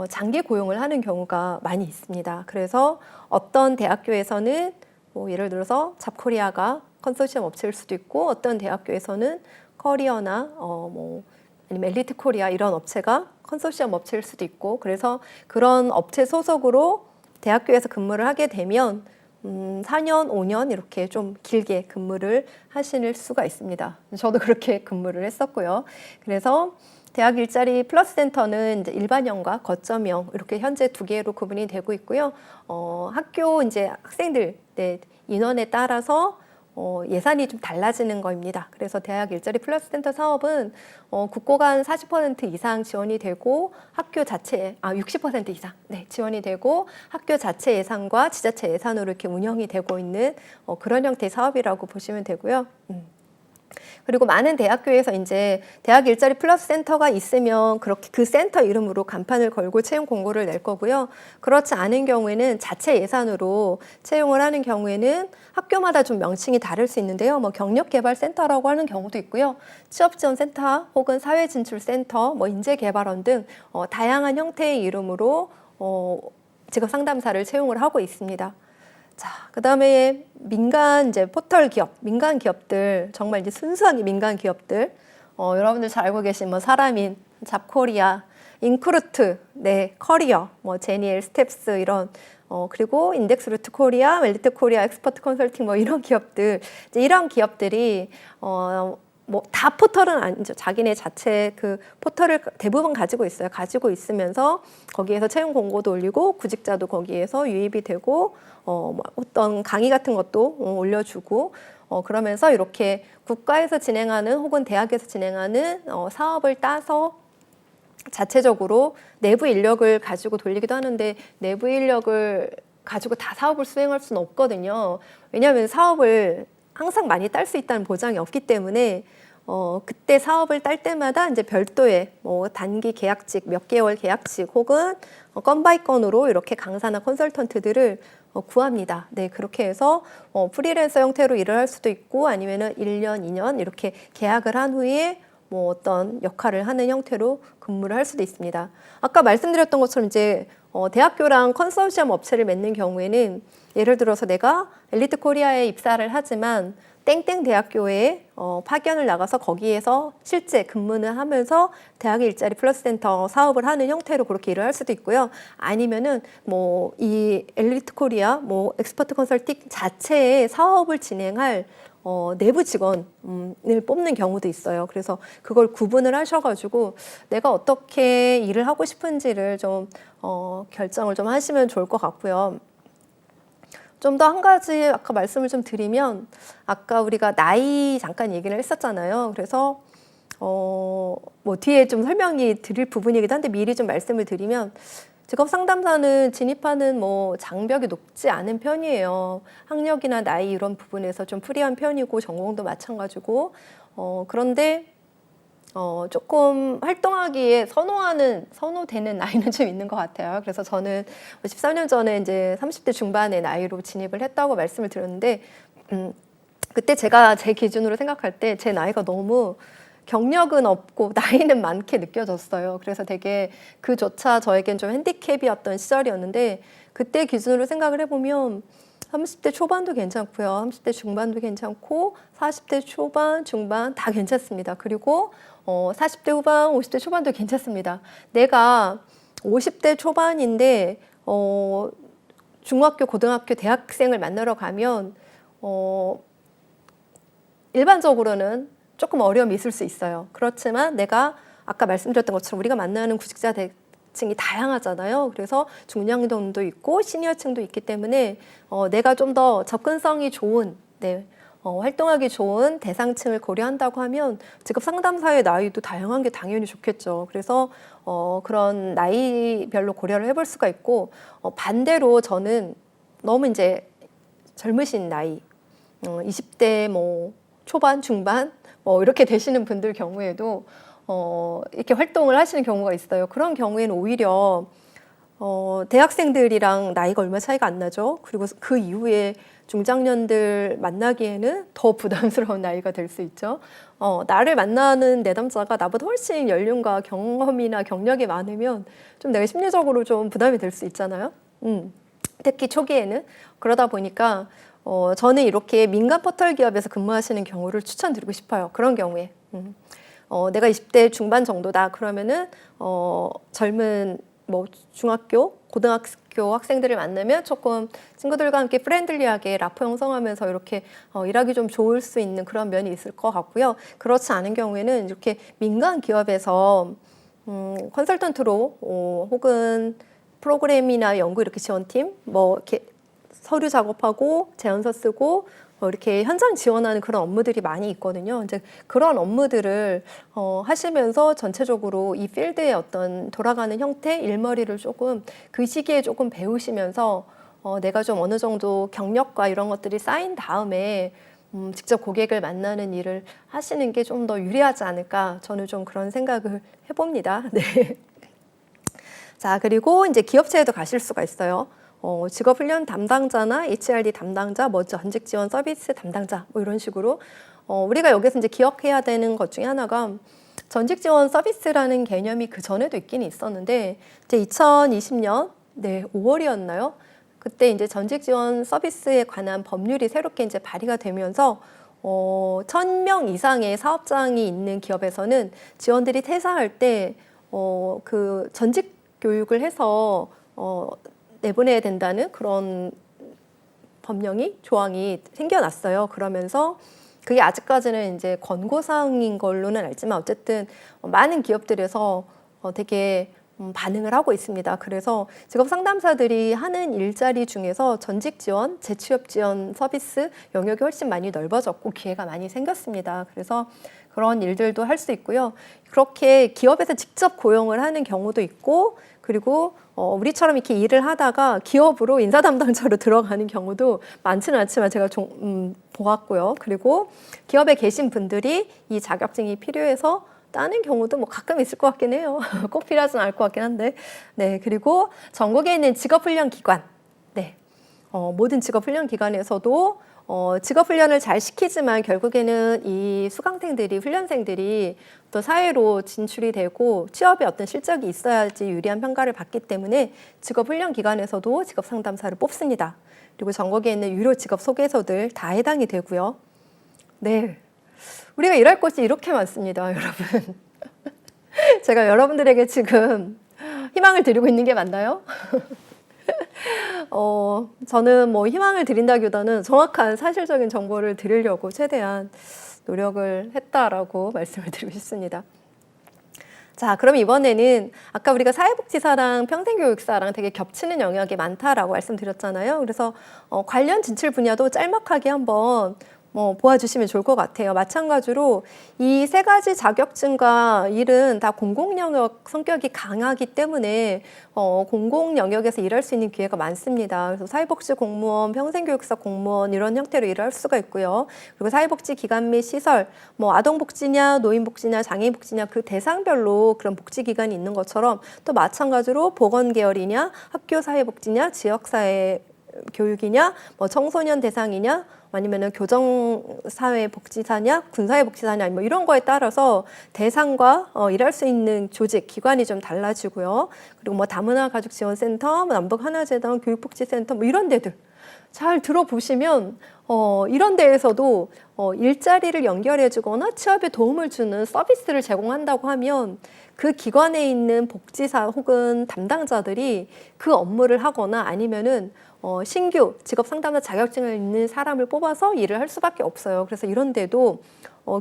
장기 고용을 하는 경우가 많이 있습니다. 그래서 어떤 대학교에서는 뭐 예를 들어서 잡코리아가 컨소시엄 업체일 수도 있고 어떤 대학교에서는 커리어나 뭐 아니면 엘리트 코리아 이런 업체가 컨소시엄 업체일 수도 있고 그래서 그런 업체 소속으로 대학교에서 근무를 하게 되면 4년, 5년 이렇게 좀 길게 근무를 하실 수가 있습니다. 저도 그렇게 근무를 했었고요. 그래서 대학 일자리 플러스 센터는 이제 일반형과 거점형 이렇게 현재 두 개로 구분이 되고 있고요. 학교 이제 학생들 네, 인원에 따라서 예산이 좀 달라지는 겁니다. 그래서 대학 일자리 플러스 센터 사업은 국고가 40% 이상 지원이 되고 학교 자체 60% 이상 네, 지원이 되고 학교 자체 예산과 지자체 예산으로 이렇게 운영이 되고 있는 그런 형태의 사업이라고 보시면 되고요. 그리고 많은 대학교에서 이제 대학 일자리 플러스 센터가 있으면 그렇게 그 센터 이름으로 간판을 걸고 채용 공고를 낼 거고요. 그렇지 않은 경우에는 자체 예산으로 채용을 하는 경우에는 학교마다 좀 명칭이 다를 수 있는데요. 뭐 경력개발센터라고 하는 경우도 있고요. 취업지원센터 혹은 사회진출센터, 뭐 인재개발원 등 다양한 형태의 이름으로 직업 상담사를 채용을 하고 있습니다. 자, 그다음에 민간 이제 포털 기업, 민간 기업들 정말 이제 순수한 민간 기업들, 여러분들 잘 알고 계신 뭐 사람인, 잡코리아, 인크루트, 네, 커리어, 뭐 제니엘, 스텝스 이런 그리고 인덱스루트 코리아, 멜리트 코리아, 엑스퍼트 컨설팅 뭐 이런 기업들, 이제 이런 기업들이 뭐 다 포털은 아니죠. 자기네 자체 그 포털을 대부분 가지고 있어요. 가지고 있으면서 거기에서 채용 공고도 올리고 구직자도 거기에서 유입이 되고 뭐 어떤 강의 같은 것도 올려주고 그러면서 이렇게 국가에서 진행하는 혹은 대학에서 진행하는 사업을 따서 자체적으로 내부 인력을 가지고 돌리기도 하는데 내부 인력을 가지고 다 사업을 수행할 수는 없거든요. 왜냐하면 사업을 항상 많이 딸 수 있다는 보장이 없기 때문에 그때 사업을 딸 때마다 이제 별도의 뭐 단기 계약직, 몇 개월 계약직 혹은 건 바이 건으로 이렇게 강사나 컨설턴트들을 구합니다. 네, 그렇게 해서 프리랜서 형태로 일을 할 수도 있고 아니면은 1년, 2년 이렇게 계약을 한 후에 뭐 어떤 역할을 하는 형태로 근무를 할 수도 있습니다. 아까 말씀드렸던 것처럼 이제 대학교랑 컨소시엄 업체를 맺는 경우에는 예를 들어서 내가 엘리트 코리아에 입사를 하지만 땡땡 대학교에 파견을 나가서 거기에서 실제 근무를 하면서 대학 일자리 플러스 센터 사업을 하는 형태로 그렇게 일을 할 수도 있고요. 아니면은 뭐 이 엘리트 코리아, 뭐 엑스퍼트 컨설팅 자체의 사업을 진행할 내부 직원을 뽑는 경우도 있어요. 그래서 그걸 구분을 하셔가지고 내가 어떻게 일을 하고 싶은지를 좀 결정을 좀 하시면 좋을 것 같고요. 좀 더 한 가지 아까 말씀을 좀 드리면 아까 우리가 나이 잠깐 얘기를 했었잖아요. 그래서 뭐 뒤에 좀 설명이 드릴 부분이기도 한데 미리 좀 말씀을 드리면 직업 상담사는 진입하는 뭐 장벽이 높지 않은 편이에요. 학력이나 나이 이런 부분에서 좀 프리한 편이고 전공도 마찬가지고 그런데 조금 활동하기에 선호되는 나이는 좀 있는 것 같아요. 그래서 저는 14년 전에 이제 30대 중반의 나이로 진입을 했다고 말씀을 드렸는데, 그때 제가 제 기준으로 생각할 때 제 나이가 너무 경력은 없고 나이는 많게 느껴졌어요. 그래서 되게 그조차 저에겐 좀 핸디캡이었던 시절이었는데, 그때 기준으로 생각을 해보면 30대 초반도 괜찮고요. 30대 중반도 괜찮고 40대 초반, 중반 다 괜찮습니다. 그리고 40대 후반, 50대 초반도 괜찮습니다. 내가 50대 초반인데 중학교, 고등학교, 대학생을 만나러 가면 일반적으로는 조금 어려움이 있을 수 있어요. 그렇지만 내가 아까 말씀드렸던 것처럼 우리가 만나는 구직자 층이 다양하잖아요. 그래서 중년층도 있고 시니어층도 있기 때문에 내가 좀 더 접근성이 좋은 활동하기 좋은 대상층을 고려한다고 하면 직업 상담사의 나이도 다양한 게 당연히 좋겠죠. 그래서 그런 나이별로 고려를 해볼 수가 있고 반대로 저는 너무 이제 젊으신 나이 20대 뭐 초반, 중반 뭐 이렇게 되시는 분들 경우에도 이렇게 활동을 하시는 경우가 있어요. 그런 경우에는 오히려 대학생들이랑 나이가 얼마 차이가 안 나죠. 그리고 그 이후에 중장년들 만나기에는 더 부담스러운 나이가 될 수 있죠. 나를 만나는 내담자가 나보다 훨씬 연륜과 경험이나 경력이 많으면 좀 내가 심리적으로 좀 부담이 될 수 있잖아요. 특히 초기에는. 그러다 보니까 저는 이렇게 민간 포털 기업에서 근무하시는 경우를 추천드리고 싶어요. 그런 경우에. 내가 20대 중반 정도다. 그러면은 젊은 뭐 중학교, 고등학교 학생들을 만나면 조금 친구들과 함께 프렌들리하게 라포 형성하면서 이렇게 일하기 좀 좋을 수 있는 그런 면이 있을 것 같고요. 그렇지 않은 경우에는 이렇게 민간 기업에서 컨설턴트로 혹은 프로그램이나 연구 이렇게 지원팀 뭐 이렇게 서류 작업하고 제안서 쓰고 이렇게 현장 지원하는 그런 업무들이 많이 있거든요. 이제 그런 업무들을 하시면서 전체적으로 이 필드의 어떤 돌아가는 형태, 일머리를 조금 그 시기에 조금 배우시면서 내가 좀 어느 정도 경력과 이런 것들이 쌓인 다음에 직접 고객을 만나는 일을 하시는 게 좀 더 유리하지 않을까, 저는 좀 그런 생각을 해봅니다. 네. 자, 그리고 이제 기업체에도 가실 수가 있어요. 직업훈련 담당자나 HRD 담당자, 뭐 전직 지원 서비스 담당자, 뭐 이런 식으로 우리가 여기서 이제 기억해야 되는 것 중에 하나가 전직 지원 서비스라는 개념이 그 전에도 있긴 있었는데 이제 2020년 5월이었나요? 그때 이제 전직 지원 서비스에 관한 법률이 새롭게 이제 발의가 되면서 1,000명 이상의 사업장이 있는 기업에서는 지원들이 퇴사할 때 그 전직 교육을 해서 내보내야 된다는 그런 법령이 조항이 생겨났어요. 그러면서 그게 아직까지는 이제 권고사항인 걸로는 알지만 어쨌든 많은 기업들에서 되게 반응을 하고 있습니다. 그래서 직업 상담사들이 하는 일자리 중에서 전직 지원, 재취업 지원 서비스 영역이 훨씬 많이 넓어졌고 기회가 많이 생겼습니다. 그래서 그런 일들도 할 수 있고요. 그렇게 기업에서 직접 고용을 하는 경우도 있고, 그리고 우리처럼 이렇게 일을 하다가 기업으로 인사 담당자로 들어가는 경우도 많지는 않지만 제가 좀 보았고요. 그리고 기업에 계신 분들이 이 자격증이 필요해서 따는 경우도 뭐 가끔 있을 것 같긴 해요. 꼭 필요하진 않을 것 같긴 한데. 네, 그리고 전국에 있는 직업훈련 기관, 모든 직업훈련 기관에서도 직업훈련을 잘 시키지만 결국에는 이 수강생들이, 훈련생들이 또 사회로 진출이 되고 취업에 어떤 실적이 있어야지 유리한 평가를 받기 때문에 직업훈련 기관에서도 직업상담사를 뽑습니다. 그리고 전국에 있는 유료 직업 소개서들 다 해당이 되고요. 네, 우리가 일할 곳이 이렇게 많습니다, 여러분. 제가 여러분들에게 지금 희망을 드리고 있는 게 맞나요? 저는 뭐 희망을 드린다기보다는 정확한 사실적인 정보를 드리려고 최대한 노력을 했다라고 말씀을 드리고 싶습니다. 자, 그럼 이번에는 아까 우리가 사회복지사랑 평생교육사랑 되게 겹치는 영역이 많다라고 말씀드렸잖아요. 그래서 관련 진출 분야도 짤막하게 한번 보아주시면 좋을 것 같아요. 마찬가지로 이 세 가지 자격증과 일은 다 공공영역 성격이 강하기 때문에 공공 영역에서 일할 수 있는 기회가 많습니다. 그래서 사회복지 공무원, 평생교육사 공무원 이런 형태로 일을 할 수가 있고요. 그리고 사회복지 기관 및 시설, 뭐 아동복지냐, 노인복지냐, 장애인복지냐 그 대상별로 그런 복지기관이 있는 것처럼 또 마찬가지로 보건계열이냐, 학교사회복지냐, 지역사회 교육이냐, 뭐 청소년 대상이냐, 아니면은 교정사회복지사냐, 군사회복지사냐, 뭐 이런 거에 따라서 대상과 일할 수 있는 조직, 기관이 좀 달라지고요. 그리고 뭐 다문화 가족지원센터, 남북하나재단, 교육복지센터, 뭐 이런 데들 잘 들어보시면 이런 데에서도 일자리를 연결해주거나 취업에 도움을 주는 서비스를 제공한다고 하면 그 기관에 있는 복지사 혹은 담당자들이 그 업무를 하거나 아니면은 신규 직업 상담사 자격증을 있는 사람을 뽑아서 일을 할 수밖에 없어요. 그래서 이런 데도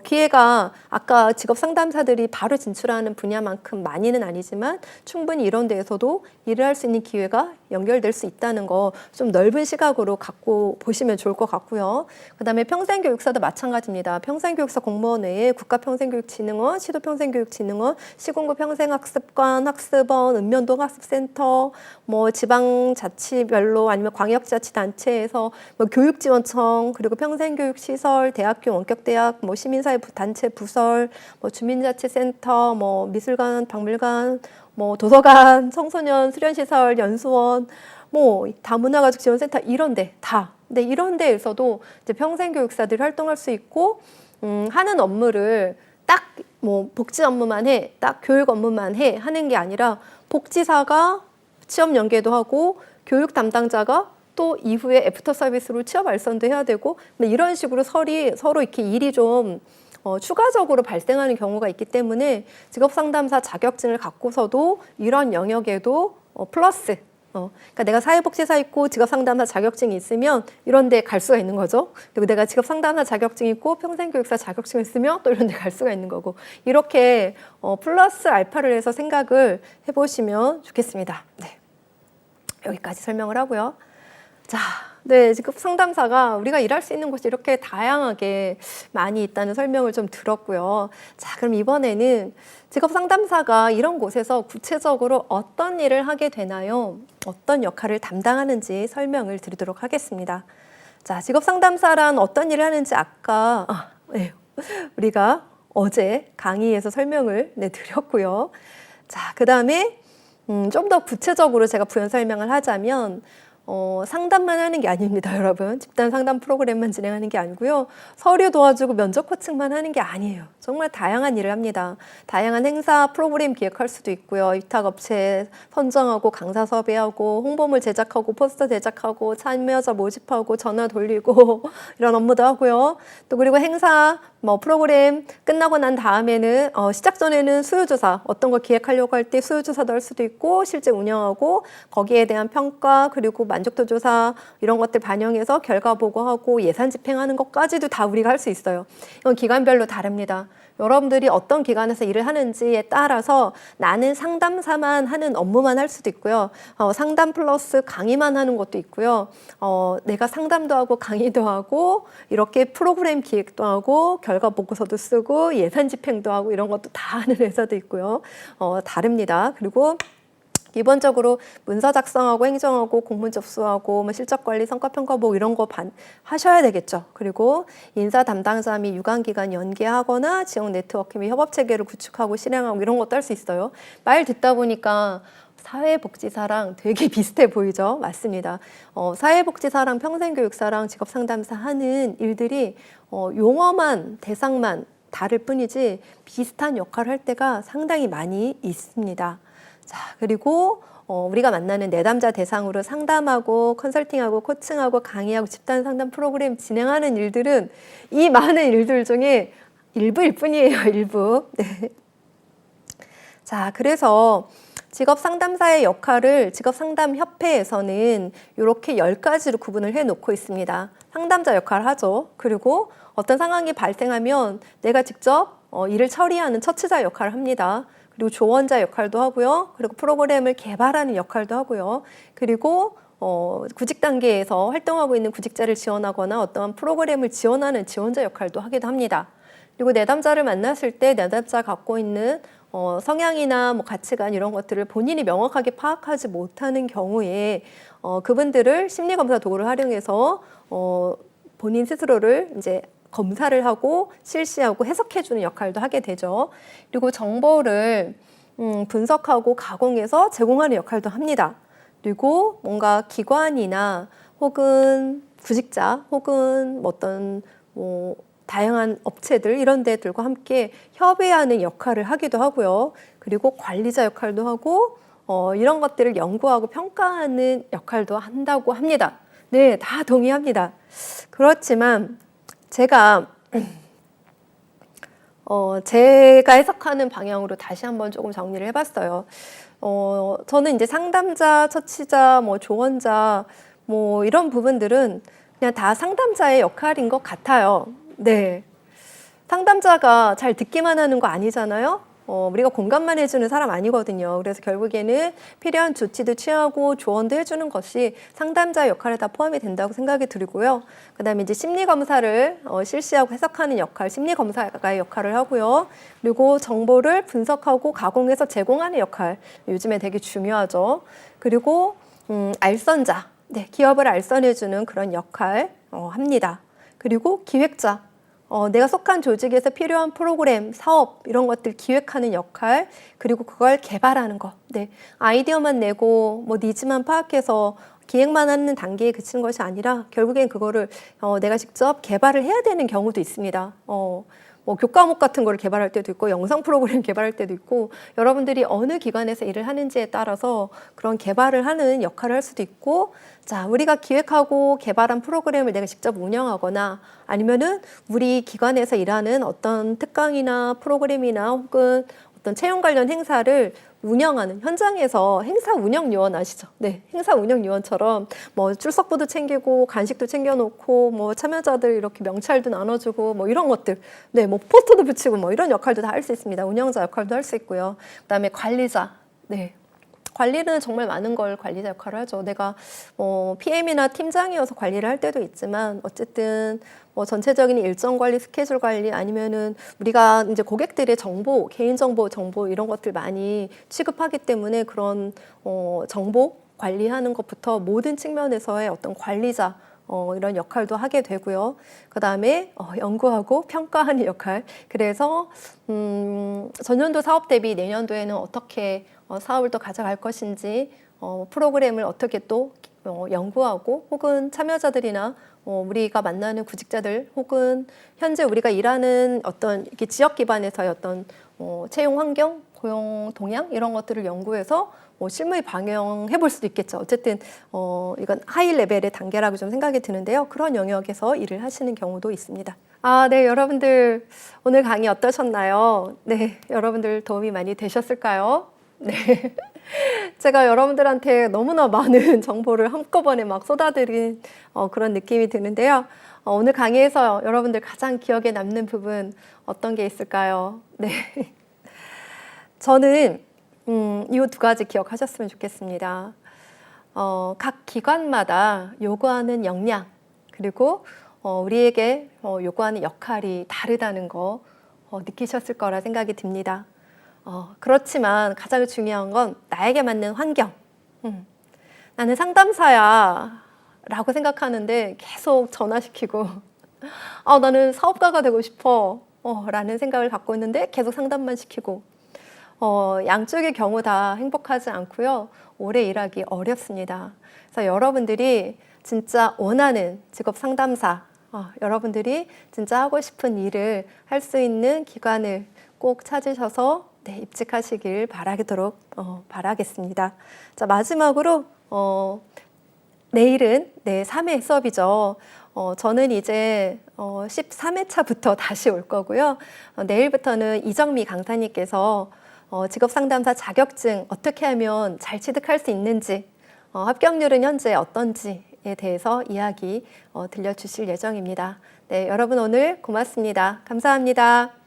기회가 아까 직업 상담사들이 바로 진출하는 분야만큼 많이는 아니지만 충분히 이런 데에서도 일을 할 수 있는 기회가 연결될 수 있다는 거 좀 넓은 시각으로 갖고 보시면 좋을 것 같고요. 그다음에 평생교육사도 마찬가지입니다. 평생교육사 공무원 외에 국가평생교육진흥원, 시도평생교육진흥원, 시군구 평생학습관, 학습원, 읍면동학습센터, 뭐 지방자치별로 아니면 광역자치단체에서 뭐 교육지원청, 그리고 평생교육시설, 대학교, 원격대학, 뭐 시민사회단체 부설, 뭐 주민자치센터, 뭐 미술관, 박물관, 뭐 도서관, 청소년 수련시설, 연수원, 뭐 다문화가족 지원센터 이런데 다. 근데 이런 데에서도 이제 평생교육사들이 활동할 수 있고 하는 업무를 딱 뭐 복지 업무만 해, 딱 교육 업무만 해 하는 게 아니라 복지사가 취업 연계도 하고 교육 담당자가 또 이후에 애프터 서비스로 취업 알선도 해야 되고 이런 식으로 서로 이렇게 일이 좀 추가적으로 발생하는 경우가 있기 때문에 직업상담사 자격증을 갖고서도 이런 영역에도 플러스 그러니까 내가 사회복지사 있고 직업상담사 자격증이 있으면 이런 데 갈 수가 있는 거죠. 그리고 내가 직업상담사 자격증이 있고 평생교육사 자격증이 있으면 또 이런 데 갈 수가 있는 거고 이렇게 플러스 알파를 해서 생각을 해보시면 좋겠습니다. 네. 여기까지 설명을 하고요. 자, 네, 직업 상담사가 우리가 일할 수 있는 곳이 이렇게 다양하게 많이 있다는 설명을 좀 들었고요. 자, 그럼 이번에는 직업 상담사가 이런 곳에서 구체적으로 어떤 일을 하게 되나요? 어떤 역할을 담당하는지 설명을 드리도록 하겠습니다. 자, 직업 상담사란 어떤 일을 하는지 아까 네, 우리가 어제 강의에서 설명을 드렸고요. 자, 그 다음에 좀 더 구체적으로 제가 부연 설명을 하자면 상담만 하는 게 아닙니다, 여러분. 집단 상담 프로그램만 진행하는 게 아니고요. 서류 도와주고 면접 코칭만 하는 게 아니에요. 정말 다양한 일을 합니다. 다양한 행사 프로그램 기획할 수도 있고요. 위탁업체 선정하고 강사 섭외하고 홍보물 제작하고 포스터 제작하고 참여자 모집하고 전화 돌리고 이런 업무도 하고요. 또 그리고 행사 뭐 프로그램 끝나고 난 다음에는 시작 전에는 수요조사 어떤 걸 기획하려고 할 때 수요조사도 할 수도 있고 실제 운영하고 거기에 대한 평가 그리고 만족도 조사 이런 것들 반영해서 결과 보고하고 예산 집행하는 것까지도 다 우리가 할 수 있어요. 이건 기관별로 다릅니다. 여러분들이 어떤 기관에서 일을 하는지에 따라서 나는 상담사만 하는 업무만 할 수도 있고요. 상담 플러스 강의만 하는 것도 있고요. 내가 상담도 하고 강의도 하고 이렇게 프로그램 기획도 하고 결과 보고서도 쓰고 예산 집행도 하고 이런 것도 다 하는 회사도 있고요. 다릅니다. 그리고 기본적으로 문서 작성하고 행정하고 공문 접수하고 뭐 실적관리, 성과평가 뭐 이런 거 하셔야 되겠죠. 그리고 인사 담당자 및 유관기관 연계하거나 지역 네트워크 및 협업체계를 구축하고 실행하고 이런 것도 할 수 있어요. 말 듣다 보니까 사회복지사랑 되게 비슷해 보이죠? 맞습니다. 사회복지사랑 평생교육사랑 직업상담사 하는 일들이 용어만 대상만 다를 뿐이지 비슷한 역할을 할 때가 상당히 많이 있습니다. 자, 그리고 우리가 만나는 내담자 대상으로 상담하고 컨설팅하고 코칭하고 강의하고 집단 상담 프로그램 진행하는 일들은 이 많은 일들 중에 일부일 뿐이에요. 일부. 네. 자, 그래서 직업상담사의 역할을 직업상담협회에서는 이렇게 10가지로 구분을 해놓고 있습니다. 상담자 역할을 하죠. 그리고 어떤 상황이 발생하면 내가 직접 일을 처리하는 처치자 역할을 합니다. 그리고 조언자 역할도 하고요. 그리고 프로그램을 개발하는 역할도 하고요. 그리고 구직 단계에서 활동하고 있는 구직자를 지원하거나 어떠한 프로그램을 지원하는 지원자 역할도 하기도 합니다. 그리고 내담자를 만났을 때 내담자 갖고 있는 성향이나 뭐 가치관 이런 것들을 본인이 명확하게 파악하지 못하는 경우에 그분들을 심리검사 도구를 활용해서 본인 스스로를 이제 검사를 하고 실시하고 해석해주는 역할도 하게 되죠. 그리고 정보를 분석하고 가공해서 제공하는 역할도 합니다. 그리고 뭔가 기관이나 혹은 구직자 혹은 어떤 다양한 업체들 이런 데들과 함께 협의하는 역할을 하기도 하고요. 그리고 관리자 역할도 하고 이런 것들을 연구하고 평가하는 역할도 한다고 합니다. 네, 다 동의합니다. 그렇지만 제가 해석하는 방향으로 다시 한번 조금 정리를 해봤어요. 저는 이제 상담자, 처치자, 뭐 조언자, 뭐 이런 부분들은 그냥 다 상담자의 역할인 것 같아요. 네. 상담자가 잘 듣기만 하는 거 아니잖아요. 우리가 공감만 해주는 사람 아니거든요. 그래서 결국에는 필요한 조치도 취하고 조언도 해주는 것이 상담자 역할에 다 포함이 된다고 생각이 들고요. 그다음에 이제 심리 검사를 실시하고 해석하는 역할, 심리 검사가의 역할을 하고요. 그리고 정보를 분석하고 가공해서 제공하는 역할, 요즘에 되게 중요하죠. 그리고 알선자, 네, 기업을 알선해주는 그런 역할 합니다. 그리고 기획자. 내가 속한 조직에서 필요한 프로그램, 사업 이런 것들 기획하는 역할, 그리고 그걸 개발하는 것. 네, 아이디어만 내고 뭐 니즈만 파악해서 기획만 하는 단계에 그치는 것이 아니라 결국엔 그거를 내가 직접 개발을 해야 되는 경우도 있습니다. 뭐 교과목 같은 거를 개발할 때도 있고 영상 프로그램 개발할 때도 있고 여러분들이 어느 기관에서 일을 하는지에 따라서 그런 개발을 하는 역할을 할 수도 있고 자, 우리가 기획하고 개발한 프로그램을 내가 직접 운영하거나 아니면은 우리 기관에서 일하는 어떤 특강이나 프로그램이나 혹은 어떤 채용 관련 행사를 운영하는 현장에서 행사 운영 요원 아시죠? 네, 행사 운영 요원처럼 뭐 출석부도 챙기고 간식도 챙겨놓고 뭐 참여자들 이렇게 명찰도 나눠주고 뭐 이런 것들, 네, 뭐 포스터도 붙이고 뭐 이런 역할도 다 할 수 있습니다. 운영자 역할도 할 수 있고요. 그다음에 관리자, 네. 관리는 정말 많은 걸 관리자 역할을 하죠. 내가 PM이나 팀장이어서 관리를 할 때도 있지만 어쨌든 뭐 전체적인 일정 관리, 스케줄 관리 아니면은 우리가 이제 고객들의 정보, 개인정보, 정보 이런 것들 많이 취급하기 때문에 그런 정보 관리하는 것부터 모든 측면에서의 어떤 관리자 이런 역할도 하게 되고요. 그 다음에 연구하고 평가하는 역할. 그래서 전년도 사업 대비 내년도에는 어떻게 사업을 또 가져갈 것인지 프로그램을 어떻게 또 연구하고 혹은 참여자들이나 우리가 만나는 구직자들 혹은 현재 우리가 일하는 어떤 이렇게 지역 기반에서의 어떤 채용 환경, 고용 동향 이런 것들을 연구해서 실무에 방영해 볼 수도 있겠죠. 어쨌든 이건 하이 레벨의 단계라고 좀 생각이 드는데요. 그런 영역에서 일을 하시는 경우도 있습니다. 아, 네, 여러분들 오늘 강의 어떠셨나요? 네, 여러분들 도움이 많이 되셨을까요? 네. 제가 여러분들한테 너무나 많은 정보를 한꺼번에 막 쏟아드린 그런 느낌이 드는데요. 오늘 강의에서 여러분들 가장 기억에 남는 부분 어떤 게 있을까요? 네. 저는 이 두 가지 기억하셨으면 좋겠습니다. 각 기관마다 요구하는 역량 그리고 우리에게 요구하는 역할이 다르다는 거 느끼셨을 거라 생각이 듭니다. 그렇지만 가장 중요한 건 나에게 맞는 환경. 나는 상담사야 라고 생각하는데 계속 전화시키고 나는 사업가가 되고 싶어 라는 생각을 갖고 있는데 계속 상담만 시키고 양쪽의 경우 다 행복하지 않고요. 오래 일하기 어렵습니다. 그래서 여러분들이 진짜 원하는 직업 상담사, 여러분들이 진짜 하고 싶은 일을 할 수 있는 기관을 꼭 찾으셔서 네, 입직하시길 바라겠습니다. 자, 마지막으로 내일은 네, 3회 수업이죠. 저는 이제 13회차부터 다시 올 거고요. 내일부터는 이정미 강사님께서 직업상담사 자격증 어떻게 하면 잘 취득할 수 있는지, 합격률은 현재 어떤지에 대해서 이야기 들려주실 예정입니다. 네, 여러분 오늘 고맙습니다. 감사합니다.